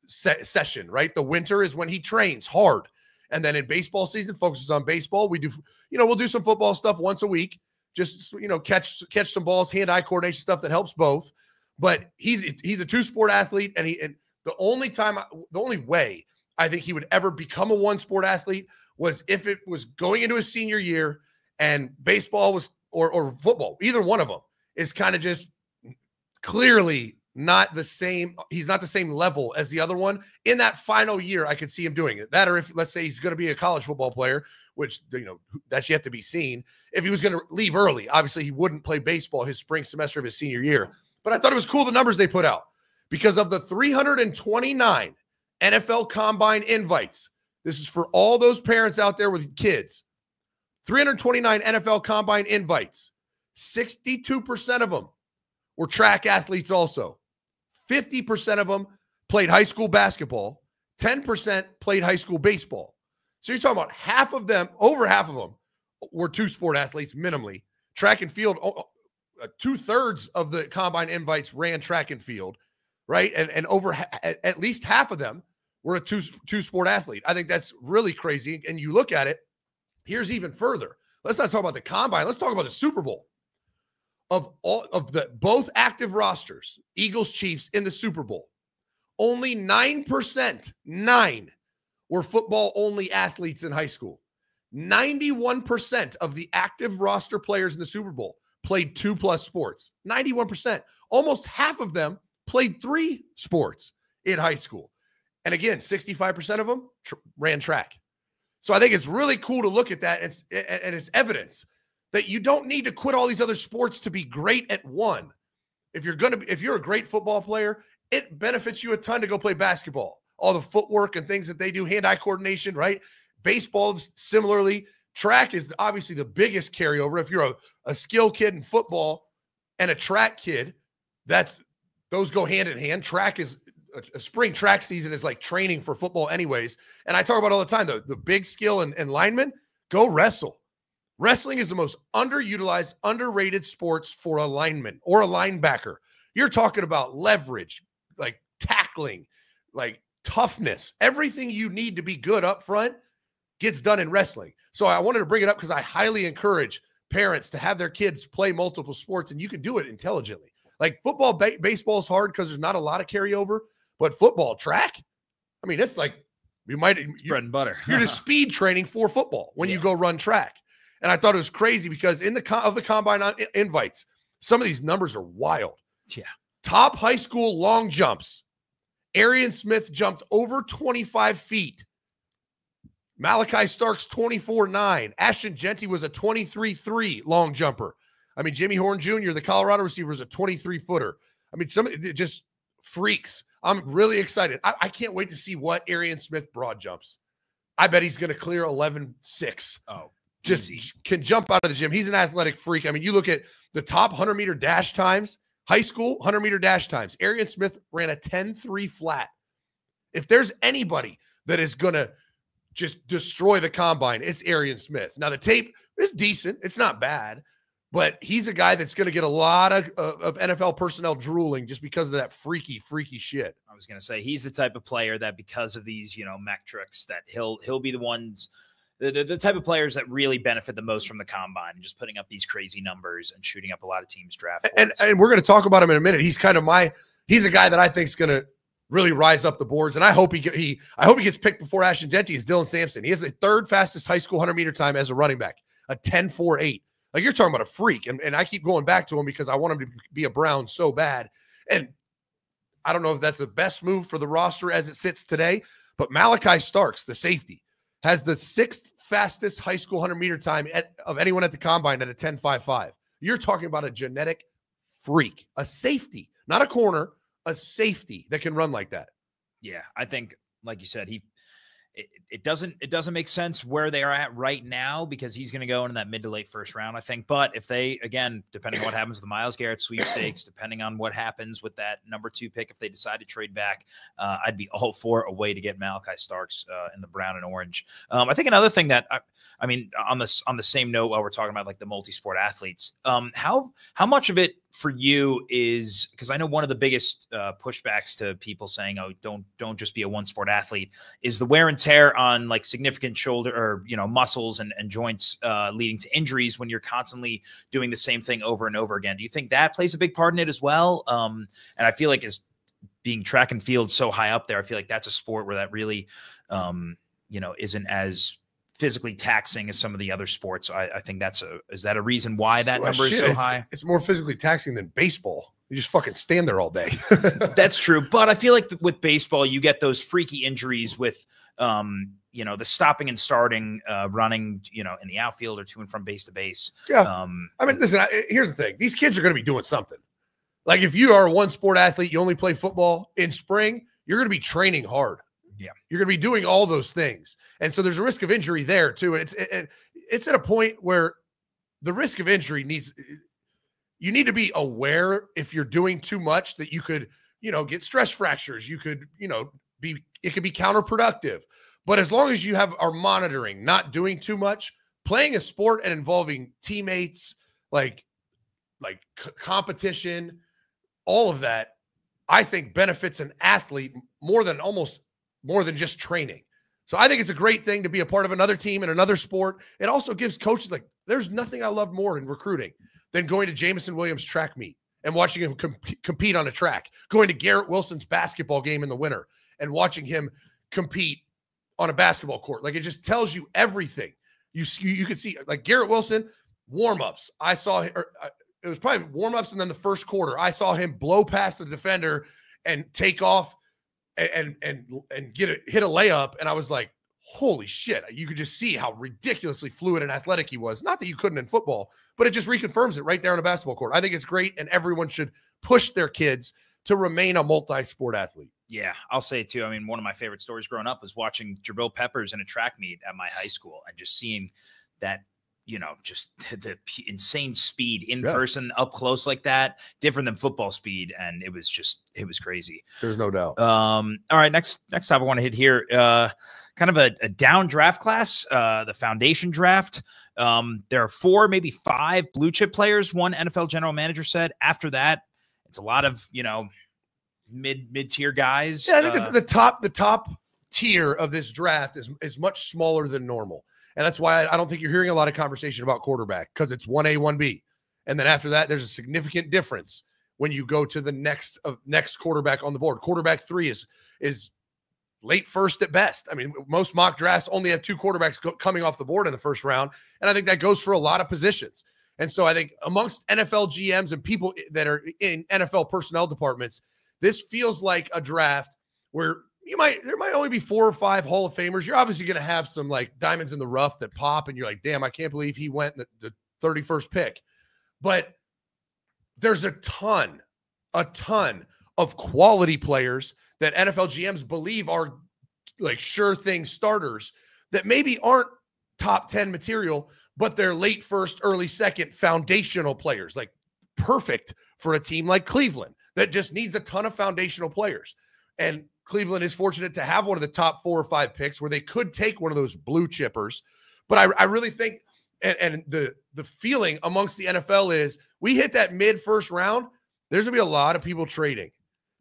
session, right? The winter is when he trains hard. And then in baseball season, focuses on baseball. We'll do some football stuff once a week. Just, catch some balls, hand-eye coordination stuff that helps both. But he's a two-sport athlete, and the only way I think he would ever become a one-sport athlete was if it was going into his senior year and baseball was or football, either one of them is kind of just clearly not the same. He's not the same level as the other one. In that final year, I could see him doing it. That, or if, let's say, he's going to be a college football player, which, that's yet to be seen. If he was going to leave early, obviously he wouldn't play baseball his spring semester of his senior year. But I thought it was cool, the numbers they put out, because of the 329 NFL Combine invites. This is for all those parents out there with kids. 329 NFL Combine invites. 62% of them were track athletes also. 50% of them played high school basketball. 10% played high school baseball. So you're talking about half of them, over half of them, were two-sport athletes minimally. Track and field, 2/3 of the Combine invites ran track and field, right? And over at least half of them were a two-sport athlete. I think that's really crazy. And you look at it, here's even further. Let's not talk about the combine. Let's talk about the Super Bowl. Of all of the both active rosters, Eagles, Chiefs in the Super Bowl, only 9%, 9 were football-only athletes in high school. 91% of the active roster players in the Super Bowl played 2+ sports. 91%. Almost half of them played 3 sports in high school. And again, 65% of them ran track. So I think it's really cool to look at that, and it's evidence that you don't need to quit all these other sports to be great at one. If you're a great football player, it benefits you a ton to go play basketball. All the footwork and things that they do, hand-eye coordination, right? Baseball, similarly. Track is obviously the biggest carryover. If you're a skill kid in football and a track kid, those go hand in hand. Track is a spring track season is like training for football anyways. And I talk about all the time, the big skill and linemen, go wrestle. Wrestling is the most underutilized, underrated sports for a lineman or a linebacker. You're talking about leverage, like tackling, like toughness. Everything you need to be good up front gets done in wrestling. So I wanted to bring it up because I highly encourage parents to have their kids play multiple sports, and you can do it intelligently. Like football, baseball is hard because there's not a lot of carryover, but football, track, I mean, it's like bread and butter. You're just speed training for football when you go run track. And I thought it was crazy because in the combine invites, some of these numbers are wild. Yeah. Top high school long jumps. Arian Smith jumped over 25 feet. Malachi Starks, 24.9. Ashton Genty was a 23.3 long jumper. I mean, Jimmy Horn Jr., the Colorado receiver, is a 23-footer. I mean, some just freaks. I'm really excited. I can't wait to see what Arian Smith broad jumps. I bet he's going to clear 11.6. Oh, just easy. Can jump out of the gym. He's an athletic freak. I mean, you look at the top 100-meter dash times, high school 100-meter dash times. Arian Smith ran a 10.3 flat. If there's anybody that is going to just destroy the combine, it's Arian Smith. Now, the tape is decent. It's not bad. But he's a guy that's going to get a lot of NFL personnel drooling just because of that freaky shit. I was going to say he's the type of player that because of these, metrics that he'll be the ones, the type of players that really benefit the most from the combine and just putting up these crazy numbers and shooting up a lot of teams' draft boards. And we're going to talk about him in a minute. He's kind of he's a guy that I think is going to really rise up the boards, and I hope he gets picked before Ashton Genty as Dylan Sampson. He has the 3rd fastest high school 100-meter time as a running back, a 10.48. Like, you're talking about a freak, and I keep going back to him because I want him to be a Brown so bad. And I don't know if that's the best move for the roster as it sits today, but Malachi Starks, the safety, has the 6th fastest high school 100-meter time of anyone at the combine at a 10.55. You're talking about a genetic freak, a safety, not a corner, a safety that can run like that. Yeah, I think, like you said, it doesn't make sense where they are at right now because he's going to go into that mid to late first round, I think. But if they, again, depending on what happens with the Myles Garrett sweepstakes, depending on what happens with that number 2 pick, if they decide to trade back, I'd be all for a way to get Malachi Starks in the brown and orange. I think another thing that I mean, on the same note, while we're talking about like the multi-sport athletes, how much of it for you is, because I know one of the biggest pushbacks to people saying, oh, don't just be a one sport athlete, is the wear and tear on like significant shoulder or, muscles and joints leading to injuries when you're constantly doing the same thing over and over again. Do you think that plays a big part in it as well? And I feel like as being track and field so high up there, I feel like that's a sport where that really, isn't as physically taxing as some of the other sports. I think is that a reason why that number is so high? It's more physically taxing than baseball. You just fucking stand there all day. That's true. But I feel like with baseball, you get those freaky injuries with, the stopping and starting, running, in the outfield or to and from base to base. Yeah. I mean, listen, here's the thing. These kids are going to be doing something. Like, if you are a one sport athlete, you only play football in spring, you're going to be training hard. Yeah, you're going to be doing all those things. And so there's a risk of injury there too. It's at a point where the risk of injury you need to be aware if you're doing too much that you could, get stress fractures. You could, it could be counterproductive. But as long as you are monitoring, not doing too much, playing a sport and involving teammates, like competition, all of that, I think benefits an athlete more than just training. So I think it's a great thing to be a part of another team in another sport. It also gives coaches, like, there's nothing I love more in recruiting than going to Jameson Williams' track meet and watching him compete on a track, going to Garrett Wilson's basketball game in the winter and watching him compete on a basketball court. Like, it just tells you everything. You could see, like, Garrett Wilson, warm-ups. I saw, it was probably warm-ups and then the first quarter. I saw him blow past the defender and take off and hit a layup. And I was like, holy shit. You could just see how ridiculously fluid and athletic he was. Not that you couldn't in football, but it just reconfirms it right there on a basketball court. I think it's great, and everyone should push their kids to remain a multi-sport athlete. Yeah, I'll say it too. I mean, one of my favorite stories growing up was watching Jabril Peppers in a track meet at my high school and just seeing that, you know, just the insane speed in person, up close like that, different than football speed. And it was crazy. There's no doubt. All right, next topic I want to hit here, kind of a down draft class, the foundation draft. There are 4, maybe 5 blue chip players, one NFL general manager said. After that, it's a lot of, you know, mid-tier guys. Yeah, I think the top tier of this draft is much smaller than normal. And that's why I don't think you're hearing a lot of conversation about quarterback, because it's 1A, 1B. And then after that, there's a significant difference when you go to the next quarterback on the board. Quarterback 3 is late first at best. I mean, most mock drafts only have 2 quarterbacks coming off the board in the first round. And I think that goes for a lot of positions. And so I think amongst NFL GMs and people that are in NFL personnel departments, this feels like a draft where there might only be 4 or 5 Hall of Famers. You're obviously going to have some like diamonds in the rough that pop and you're like, damn, I can't believe he went the 31st pick. But there's a ton of quality players that NFL GMs believe are like sure thing starters that maybe aren't top 10 material, but they're late first, early second foundational players, like perfect for a team like Cleveland that just needs a ton of foundational players. And Cleveland is fortunate to have one of the top 4 or 5 picks where they could take one of those blue chippers. But I really think, and the feeling amongst the NFL is we hit that mid-first round, there's going to be a lot of people trading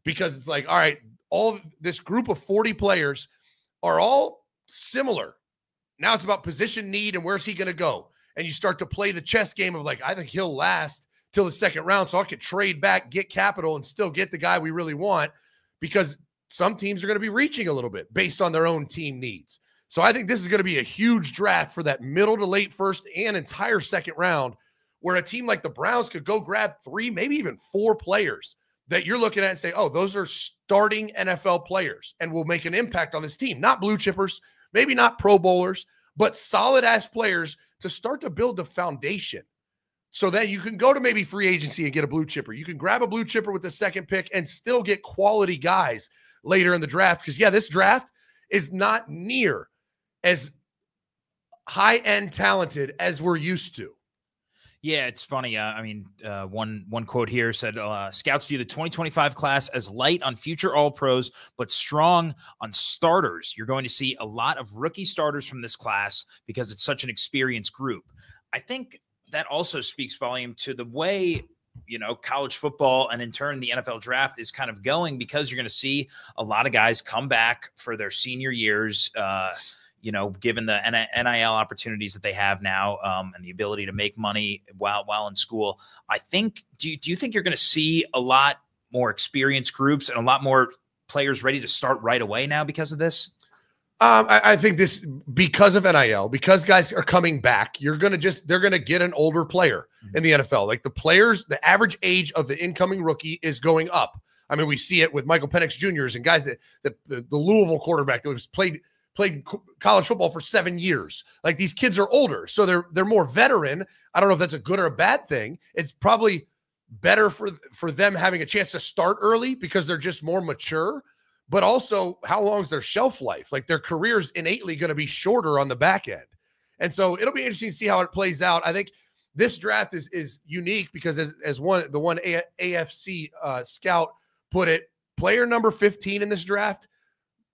because it's like, all right, all this group of 40 players are all similar. Now it's about position need and where's he going to go? And you start to play the chess game of like, I think he'll last till the second round, so I could trade back, get capital, and still get the guy we really want, because some teams are going to be reaching a little bit based on their own team needs. So I think this is going to be a huge draft for that middle to late first and entire second round, where a team like the Browns could go grab 3, maybe even 4 players that you're looking at and say, oh, those are starting NFL players and will make an impact on this team. Not blue chippers, maybe not Pro Bowlers, but solid-ass players to start to build the foundation. So then you can go to maybe free agency and get a blue chipper. You can grab a blue chipper with the second pick and still get quality guys later in the draft. Because, yeah, this draft is not near as high-end talented as we're used to. Yeah, it's funny. I mean, one quote here said, scouts view the 2025 class as light on future All-Pros, but strong on starters. You're going to see a lot of rookie starters from this class because it's such an experienced group. I think that also speaks volume to the way, you know, college football and in turn the NFL draft is kind of going, because you're going to see a lot of guys come back for their senior years, you know, given the NIL opportunities that they have now, and the ability to make money while in school. I think, do you think you're going to see a lot more experienced groups and a lot more players ready to start right away now because of this? I think this, because of NIL, because guys are coming back, they're going to get an older player in the NFL. Like the average age of the incoming rookie is going up. I mean, we see it with Michael Penix Jr.'s and guys that the Louisville quarterback that was played college football for 7 years. Like, these kids are older, so they're more veteran. I don't know if that's a good or a bad thing. It's probably better for them having a chance to start early because they're just more mature. But also, how long is their shelf life? Like, their career's innately going to be shorter on the back end. And so it'll be interesting to see how it plays out. I think this draft is unique because as the one AFC scout put it, player number 15 in this draft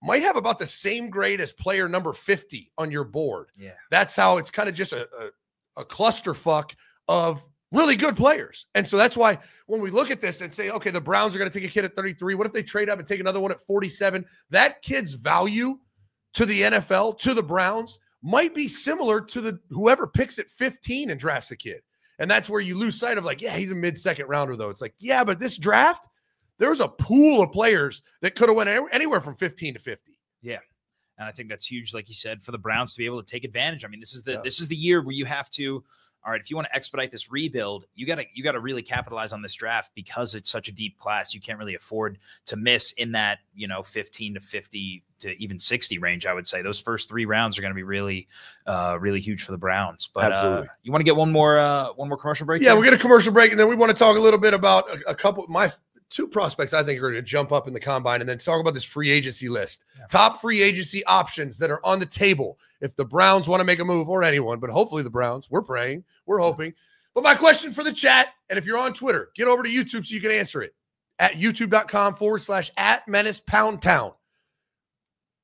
might have about the same grade as player number 50 on your board. Yeah. That's how it's kind of just a clusterfuck of really good players. And so that's why when we look at this and say, okay, the Browns are going to take a kid at 33. What if they trade up and take another one at 47? That kid's value to the NFL, to the Browns, might be similar to the whoever picks at 15 and drafts a kid. And that's where you lose sight of like, yeah, he's a mid-second rounder though. It's like, yeah, but this draft, there was a pool of players that could have went anywhere from 15 to 50. Yeah. And I think that's huge, like you said, for the Browns to be able to take advantage. I mean, this is the year where you have to, all right, if you want to expedite this rebuild, you gotta really capitalize on this draft because it's such a deep class. You can't really afford to miss in that, 15 to 50 to even 60 range. I would say those first 3 rounds are going to be really, really huge for the Browns. But you want to get one more commercial break? Yeah, we'll get a commercial break, and then we want to talk a little bit about a couple of my 2 prospects I think are going to jump up in the combine, and then talk about this free agency list. Yeah. Top free agency options that are on the table if the Browns want to make a move, or anyone, but hopefully the Browns. We're praying. We're hoping. But my question for the chat, and if you're on Twitter, get over to YouTube so you can answer it at youtube.com/@menacepoundtown.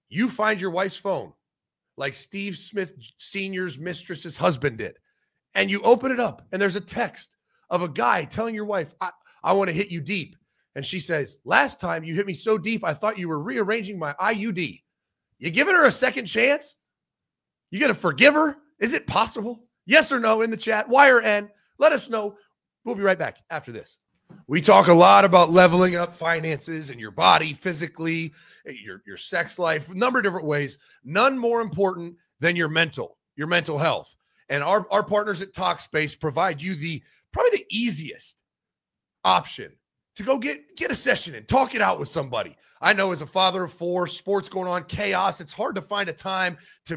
You find your wife's phone like Steve Smith Sr.'s mistress's husband did, and you open it up, and there's a text of a guy telling your wife, I want to hit you deep. And she says, last time you hit me so deep, I thought you were rearranging my IUD. You giving her a second chance? You going to forgive her? Is it possible? Yes or no in the chat. Y or N. Let us know. We'll be right back after this. We talk a lot about leveling up finances and your body physically, your sex life, a number of different ways. None more important than your mental health. And our partners at Talkspace provide you probably the easiest option to go get a session and talk it out with somebody. I know as a father of 4, sports going on, chaos, it's hard to find a time to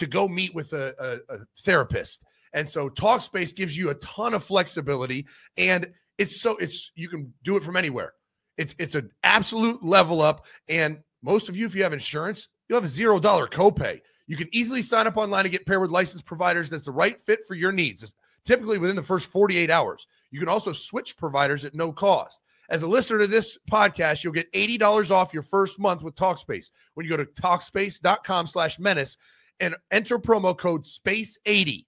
go meet with a therapist. And so Talkspace gives you a ton of flexibility, and you can do it from anywhere. It's an absolute level up. And most of you, if you have insurance, you'll have a $0 copay. You can easily sign up online and get paired with licensed providers that's the right fit for your needs, typically within the first 48 hours. You can also switch providers at no cost. As a listener to this podcast, you'll get $80 off your first month with Talkspace when you go to Talkspace.com/menace and enter promo code SPACE80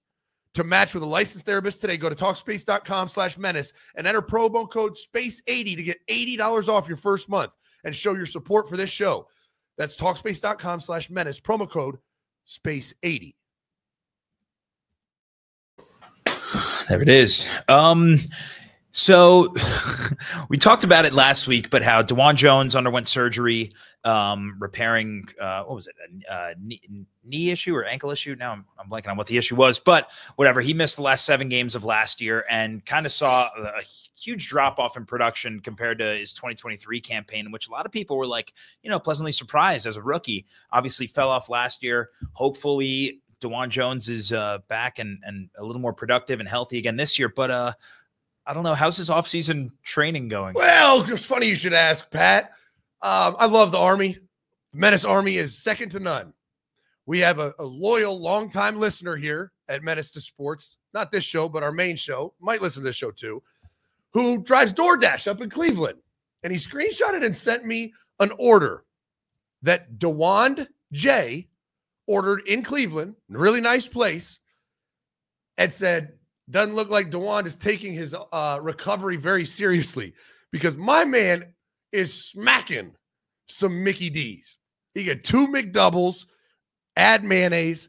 to match with a licensed therapist today. Go to Talkspace.com/menace and enter promo code SPACE80 to get $80 off your first month and show your support for this show. That's Talkspace.com/menace, promo code SPACE80. There it is. So we talked about it last week, but how DeJuan Jones underwent surgery, repairing, what was it, a knee issue or ankle issue? Now I'm blanking on what the issue was, but whatever. He missed the last 7 games of last year and kind of saw a huge drop off in production compared to his 2023 campaign, in which a lot of people were like, pleasantly surprised as a rookie. Obviously fell off last year. Hopefully DeJuan Jones is back and a little more productive and healthy again this year. But I don't know. How's his offseason training going? Well, it's funny you should ask, Pat. I love the Army. The Menace Army is second to none. We have a loyal, longtime listener here at Menace to Sports. Not this show, but our main show. Might listen to this show too. Who drives DoorDash up in Cleveland. And he screenshotted and sent me an order that DeWand J ordered in Cleveland, a really nice place, and said, doesn't look like DeWand is taking his recovery very seriously, because my man is smacking some Mickey D's. He got 2 McDoubles, add mayonnaise,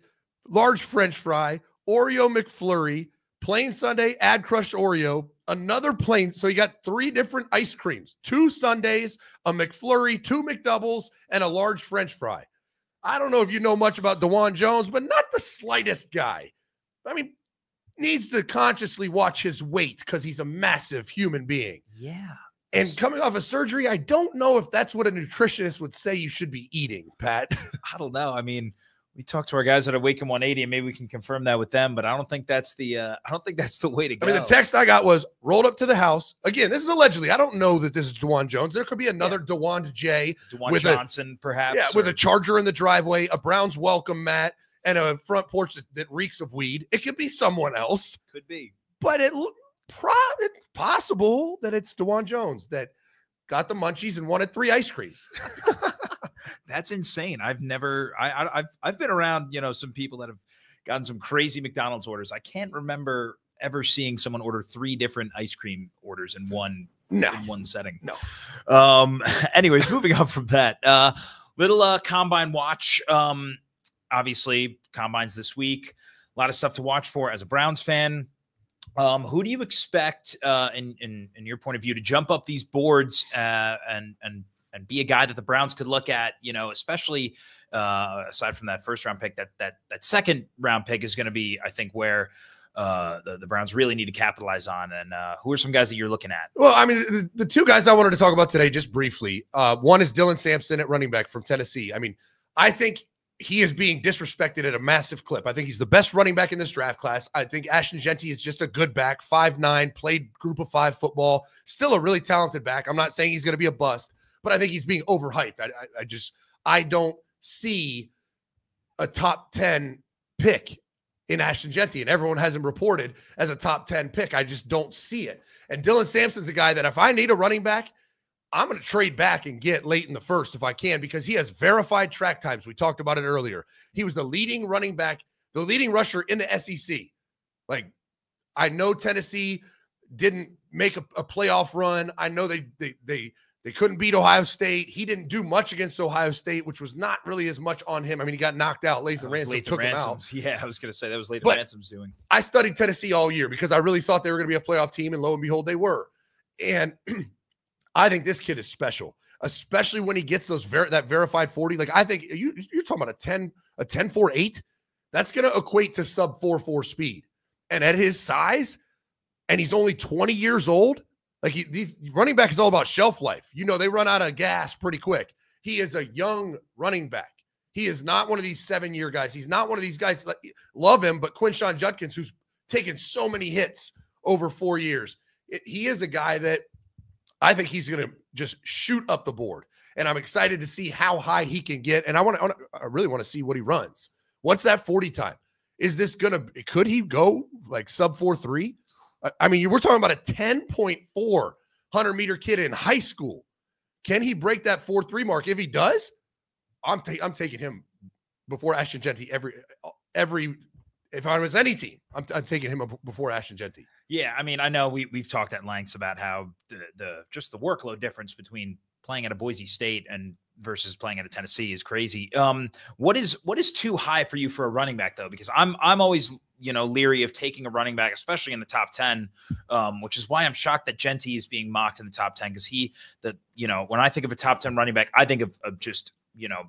large French fry, Oreo McFlurry, plain sundae, add crushed Oreo, another plain. So he got 3 different ice creams, 2 sundaes, a McFlurry, 2 McDoubles, and a large French fry. I don't know if you know much about DeJuan Jones, but not the slightest guy. I mean, needs to consciously watch his weight because he's a massive human being. Yeah. And coming off of surgery, I don't know if that's what a nutritionist would say you should be eating, Pat. I don't know. I mean, we talked to our guys at Awaken 180, and maybe we can confirm that with them, but I don't think that's the way to go. I mean, the text I got was rolled up to the house. Again, this is allegedly. I don't know that this is DeJuan Jones. There could be another DeWand J. DeJuan Johnson, perhaps. Yeah, with a charger in the driveway, a Browns welcome mat, and a front porch that reeks of weed. It could be someone else. Could be. But it's possible that it's DeJuan Jones that got the munchies and wanted 3 ice creams. That's insane. I've been around, some people that have gotten some crazy McDonald's orders. I can't remember ever seeing someone order 3 different ice cream orders in one setting. No. Anyways, moving on from that. Little combine watch. Obviously, combines this week. A lot of stuff to watch for as a Browns fan. Who do you expect, in your point of view, to jump up these boards and be a guy that the Browns could look at? You know, especially aside from that first round pick, that second round pick is going to be, I think, where the Browns really need to capitalize on. And who are some guys that you're looking at? Well, I mean, the two guys I wanted to talk about today, just briefly, one is Dylan Sampson at running back from Tennessee. I mean, I think he is being disrespected at a massive clip. I think he's the best running back in this draft class. I think Ashton Jeanty is just a good back, 5'9", played group of 5 football, still a really talented back. I'm not saying he's going to be a bust, but I think he's being overhyped. I don't see a top 10 pick in Ashton Jeanty, and everyone has him reported as a top 10 pick. I just don't see it. And Dylan Sampson's a guy that if I need a running back, I'm going to trade back and get late in the first if I can, because he has verified track times. We talked about it earlier. He was the leading running back, the leading rusher in the SEC. Like, I know Tennessee didn't make a playoff run. I know they couldn't beat Ohio State. He didn't do much against Ohio State, which was not really as much on him. I mean, he got knocked out. Lathan Ransom took him out. Yeah, I was going to say that was Lathan Ransom's doing. I studied Tennessee all year because I really thought they were going to be a playoff team, and lo and behold, they were. And I think this kid is special, especially when he gets those that verified 40. Like, I think you're talking about a 10.48. That's going to equate to sub 4.4 speed. And at his size, and he's only 20 years old, like these running back is all about shelf life. You know, they run out of gas pretty quick. He is a young running back. He is not one of these 7-year guys. He's not one of these guys, like, love him, but Quinshon Judkins, who's taken so many hits over 4 years. He is a guy that I think he's going to just shoot up the board, and I'm excited to see how high he can get. And I really want to see what he runs. What's that 40 time? Is this could he go like sub 4.3? I mean, we're talking about a 10.4 100-meter kid in high school. Can he break that 4.3 mark? If he does, I'm taking him before Ashton Jeanty every. If I was any team, I'm taking him before Ashton Jeanty. Yeah, I mean, I know we've talked at lengths about how just the workload difference between playing at a Boise State and versus playing at a Tennessee is crazy. What is too high for you for a running back, though? Because I'm always, you know, leery of taking a running back, especially in the top 10, which is why I'm shocked that Jeanty is being mocked in the top 10, because when I think of a top 10 running back, I think of just, you know,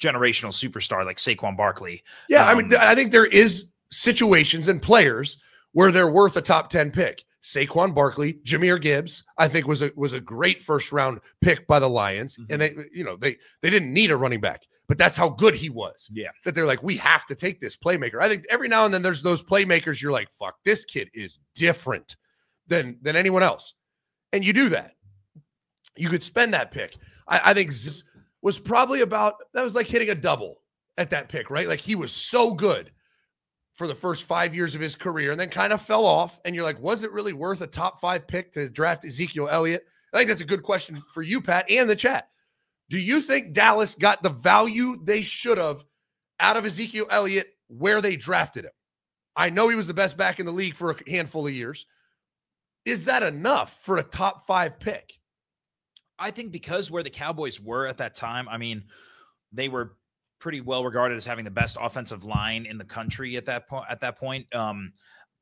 generational superstar like Saquon Barkley. Yeah, I mean, I think there is situations and players where they're worth a top 10 pick. Saquon Barkley, Jahmyr Gibbs, I think was a great first round pick by the Lions. Mm-hmm. And they didn't need a running back, but that's how good he was. Yeah. That they're like, we have to take this playmaker. I think every now and then there's those playmakers you're like, fuck, this kid is different than anyone else. And you do that. You could spend that pick. I think was probably that was like hitting a double at that pick, right? Like, he was so good for the first 5 years of his career and then kind of fell off. And you're like, was it really worth a top 5 pick to draft Ezekiel Elliott? I think that's a good question for you, Pat, and the chat. Do you think Dallas got the value they should have out of Ezekiel Elliott where they drafted him? I know he was the best back in the league for a handful of years. Is that enough for a top 5 pick? I think because where the Cowboys were at that time, I mean, they were pretty well regarded as having the best offensive line in the country at that point.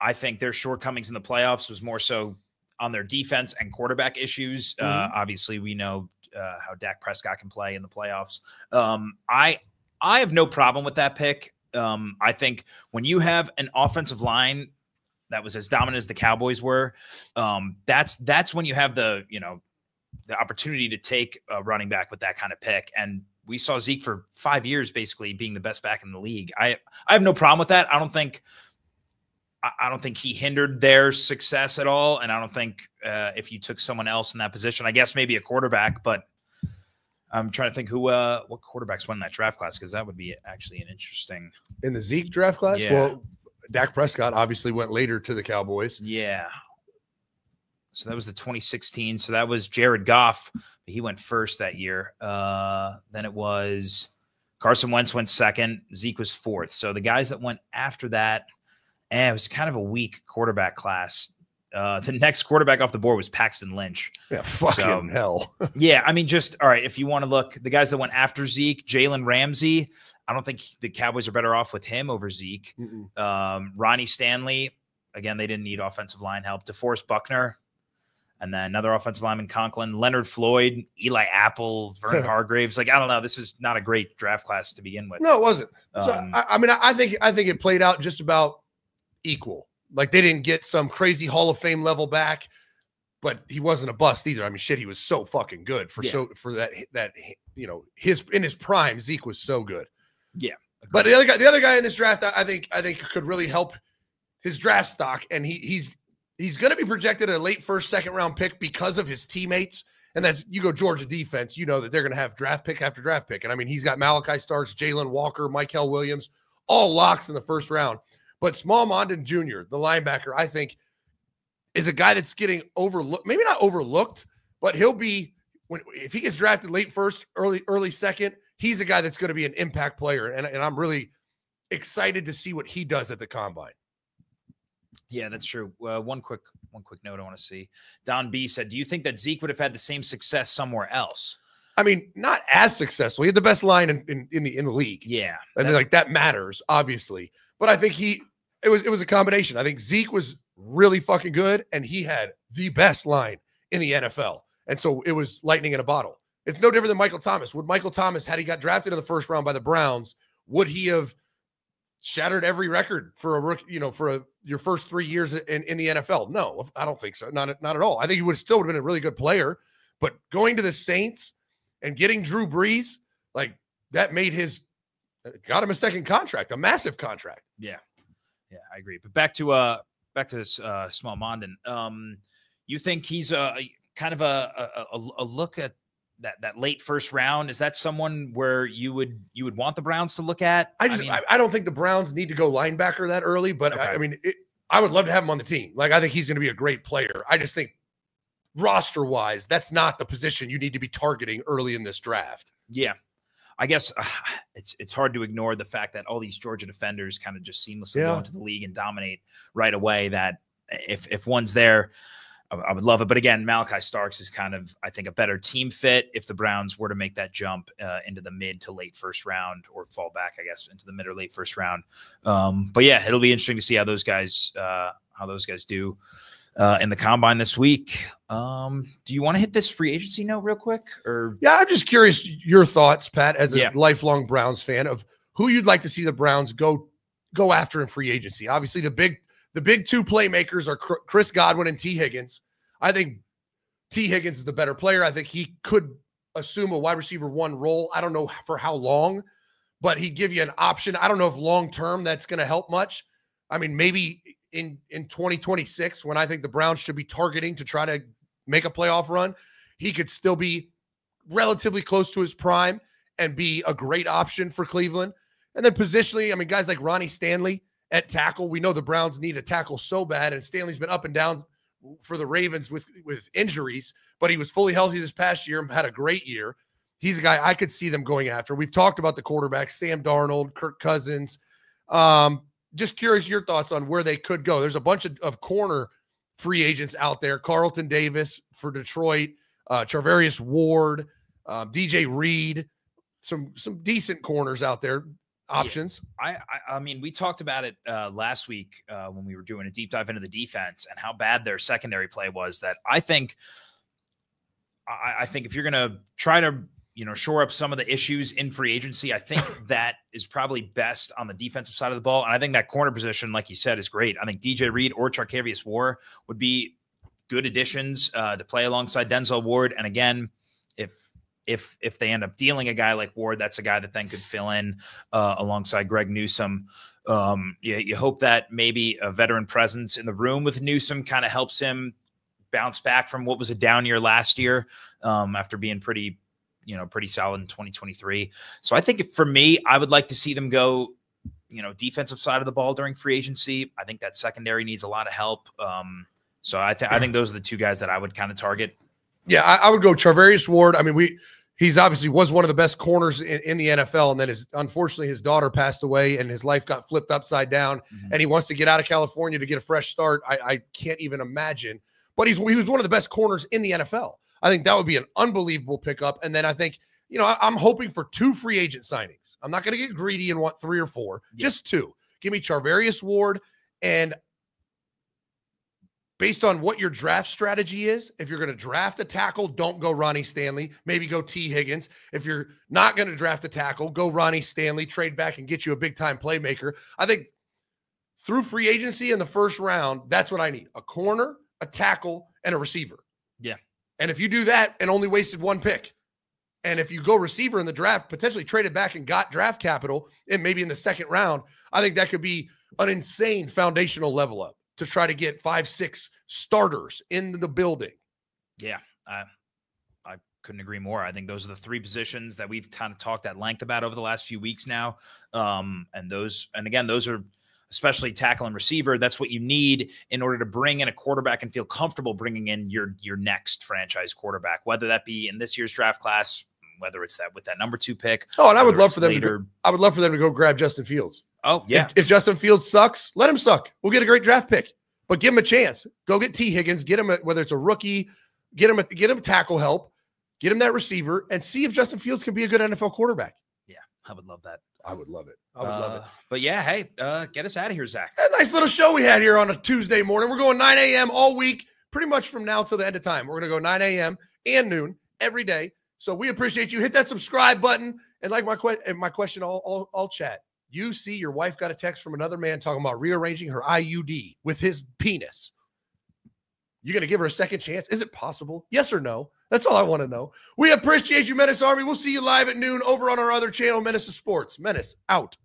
I think their shortcomings in the playoffs was more so on their defense and quarterback issues. Obviously, we know how Dak Prescott can play in the playoffs. I have no problem with that pick. I think when you have an offensive line that was as dominant as the Cowboys were, that's when you have the opportunity to take a running back with that kind of pick. And we saw Zeke for 5 years basically being the best back in the league. I have no problem with that. I don't think he hindered their success at all. And I don't think if you took someone else in that position, I guess maybe a quarterback, but I'm trying to think what quarterbacks won that draft class, because that would be actually an interesting. In the Zeke draft class? Yeah. Well, Dak Prescott obviously went later to the Cowboys. Yeah. So that was the 2016. So that was Jared Goff. He went first that year. Then it was Carson Wentz went second. Zeke was fourth. So the guys that went after that, it was kind of a weak quarterback class. The next quarterback off the board was Paxton Lynch. Yeah, fucking hell. Yeah, I mean, just all right. If you want to look, the guys that went after Zeke, Jalen Ramsey. I don't think the Cowboys are better off with him over Zeke. Ronnie Stanley. Again, they didn't need offensive line help. DeForest Buckner. And then another offensive lineman, Conklin, Leonard Floyd, Eli Apple, Vernon Hargraves. Like, I don't know. This is not a great draft class to begin with. No, it wasn't. I mean, I think it played out just about equal. Like, they didn't get some crazy Hall of Fame level back, but he wasn't a bust either. I mean, shit, he was so fucking good for that in his prime. Zeke was so good. Yeah, but the other guy in this draft, I think could really help his draft stock, and he's going to be projected a late first, second round pick because of his teammates. And that's, you go Georgia defense, you know that they're going to have draft pick after draft pick. And I mean, he's got Malachi Starks, Jalen Walker, Mykel Williams, all locks in the first round. But Small Mondon Jr., the linebacker, I think is a guy that's getting overlooked, maybe not overlooked, but he'll be, if he gets drafted late first, early second, he's a guy that's going to be an impact player. And I'm really excited to see what he does at the combine. Yeah, that's true. One quick note I want to see. Don B said, do you think that Zeke would have had the same success somewhere else? I mean, not as successful. He had the best line in the league. Yeah. And that matters, obviously. But I think it was a combination. I think Zeke was really fucking good, and he had the best line in the NFL. And so it was lightning in a bottle. It's no different than Michael Thomas. Would Michael Thomas, had he got drafted in the first round by the Browns, would he have shattered every record for a rookie, your first 3 years in the NFL? No, I don't think so. Not at all. I think he would have been a really good player, but going to the Saints and getting Drew Brees, like, that got him a second contract, a massive contract. Yeah. Yeah, I agree. But back to this Small Mondon. You think he's kind of a look at that late first round? Is that someone where you would want the Browns to look at? I don't think the Browns need to go linebacker that early, but okay. I would love to have him on the team. Like, I think he's going to be a great player. I just think roster wise, that's not the position you need to be targeting early in this draft. Yeah. I guess it's hard to ignore the fact that all these Georgia defenders kind of just seamlessly go into the league and dominate right away. That if one's there, I would love it. But again, Malachi Starks is kind of, I think, a better team fit if the Browns were to make that jump into the mid to late first round, or fall back, I guess, into the mid or late first round. But yeah, it'll be interesting to see how those guys do in the combine this week. Do you want to hit this free agency note real quick? Or yeah, I'm just curious your thoughts, Pat, as a lifelong Browns fan, of who you'd like to see the Browns go after in free agency. Obviously, the big two playmakers are Chris Godwin and T. Higgins. I think T. Higgins is the better player. I think he could assume a wide receiver one role. I don't know for how long, but he'd give you an option. I don't know if long-term that's going to help much. I mean, maybe in 2026, when I think the Browns should be targeting to try to make a playoff run, he could still be relatively close to his prime and be a great option for Cleveland. And then positionally, I mean, guys like Ronnie Stanley at tackle, we know the Browns need a tackle so bad, and Stanley's been up and down for the Ravens with injuries, but he was fully healthy this past year and had a great year. He's a guy I could see them going after. We've talked about the quarterbacks, Sam Darnold, Kirk Cousins. Just curious your thoughts on where they could go. There's a bunch of corner free agents out there. Carlton Davis for Detroit, Charvarius Ward, DJ Reed, some decent corners out there, options. Yeah. I mean, we talked about it last week when we were doing a deep dive into the defense and how bad their secondary play was. That I think if you're going to try to shore up some of the issues in free agency, I think that is probably best on the defensive side of the ball. And I think that corner position, like you said, is great. I think DJ Reed or Charvarius Ward would be good additions to play alongside Denzel Ward. And again, if they end up dealing a guy like Ward, that's a guy that then could fill in alongside Greg Newsome. You hope that maybe a veteran presence in the room with Newsome kind of helps him bounce back from what was a down year last year after being pretty solid in 2023. So I think for me, I would like to see them go, defensive side of the ball during free agency. I think that secondary needs a lot of help. So I think those are the two guys that I would kind of target. Yeah, I would go Charvarius Ward. I mean, He's obviously was one of the best corners in the NFL. And then unfortunately his daughter passed away and his life got flipped upside down. And he wants to get out of California to get a fresh start. I can't even imagine, but he was one of the best corners in the NFL. I think that would be an unbelievable pickup. And then I think, I'm hoping for 2 free agent signings. I'm not going to get greedy and want 3 or 4, just 2. Give me Charvarius Ward, and based on what your draft strategy is, if you're going to draft a tackle, don't go Ronnie Stanley. Maybe go T. Higgins. If you're not going to draft a tackle, go Ronnie Stanley, trade back and get you a big-time playmaker. I think through free agency in the first round, that's what I need. A corner, a tackle, and a receiver. Yeah. And if you do that and only wasted 1 pick, and if you go receiver in the draft, potentially traded back and got draft capital, and maybe in the second round, I think that could be an insane foundational level up to try to get 5-6 starters in the building. Yeah, I couldn't agree more. I think those are the 3 positions that we've kind of talked at length about over the last few weeks now. And again, those are especially tackle and receiver. That's what you need in order to bring in a quarterback and feel comfortable bringing in your next franchise quarterback, whether that be in this year's draft class, whether it's that with that number 2 pick. Oh, and I would love for them to go grab Justin Fields. Oh, yeah. If Justin Fields sucks, let him suck. We'll get a great draft pick, but give him a chance. Go get T. Higgins, get him whether it's a rookie, get him tackle help, get him that receiver, and see if Justin Fields can be a good NFL quarterback. Yeah, I would love that. I would love it. I would love it. But yeah, hey, get us out of here, Zach. A nice little show we had here on a Tuesday morning. We're going 9 a.m. all week, pretty much from now till the end of time. We're going to go 9 a.m. and noon every day. So we appreciate you. Hit that subscribe button. And like my question, all chat. You see your wife got a text from another man talking about rearranging her IUD with his penis. You going to give her a second chance? Is it possible? Yes or no? That's all I want to know. We appreciate you, Menace Army. We'll see you live at noon over on our other channel, Menace of Sports. Menace out.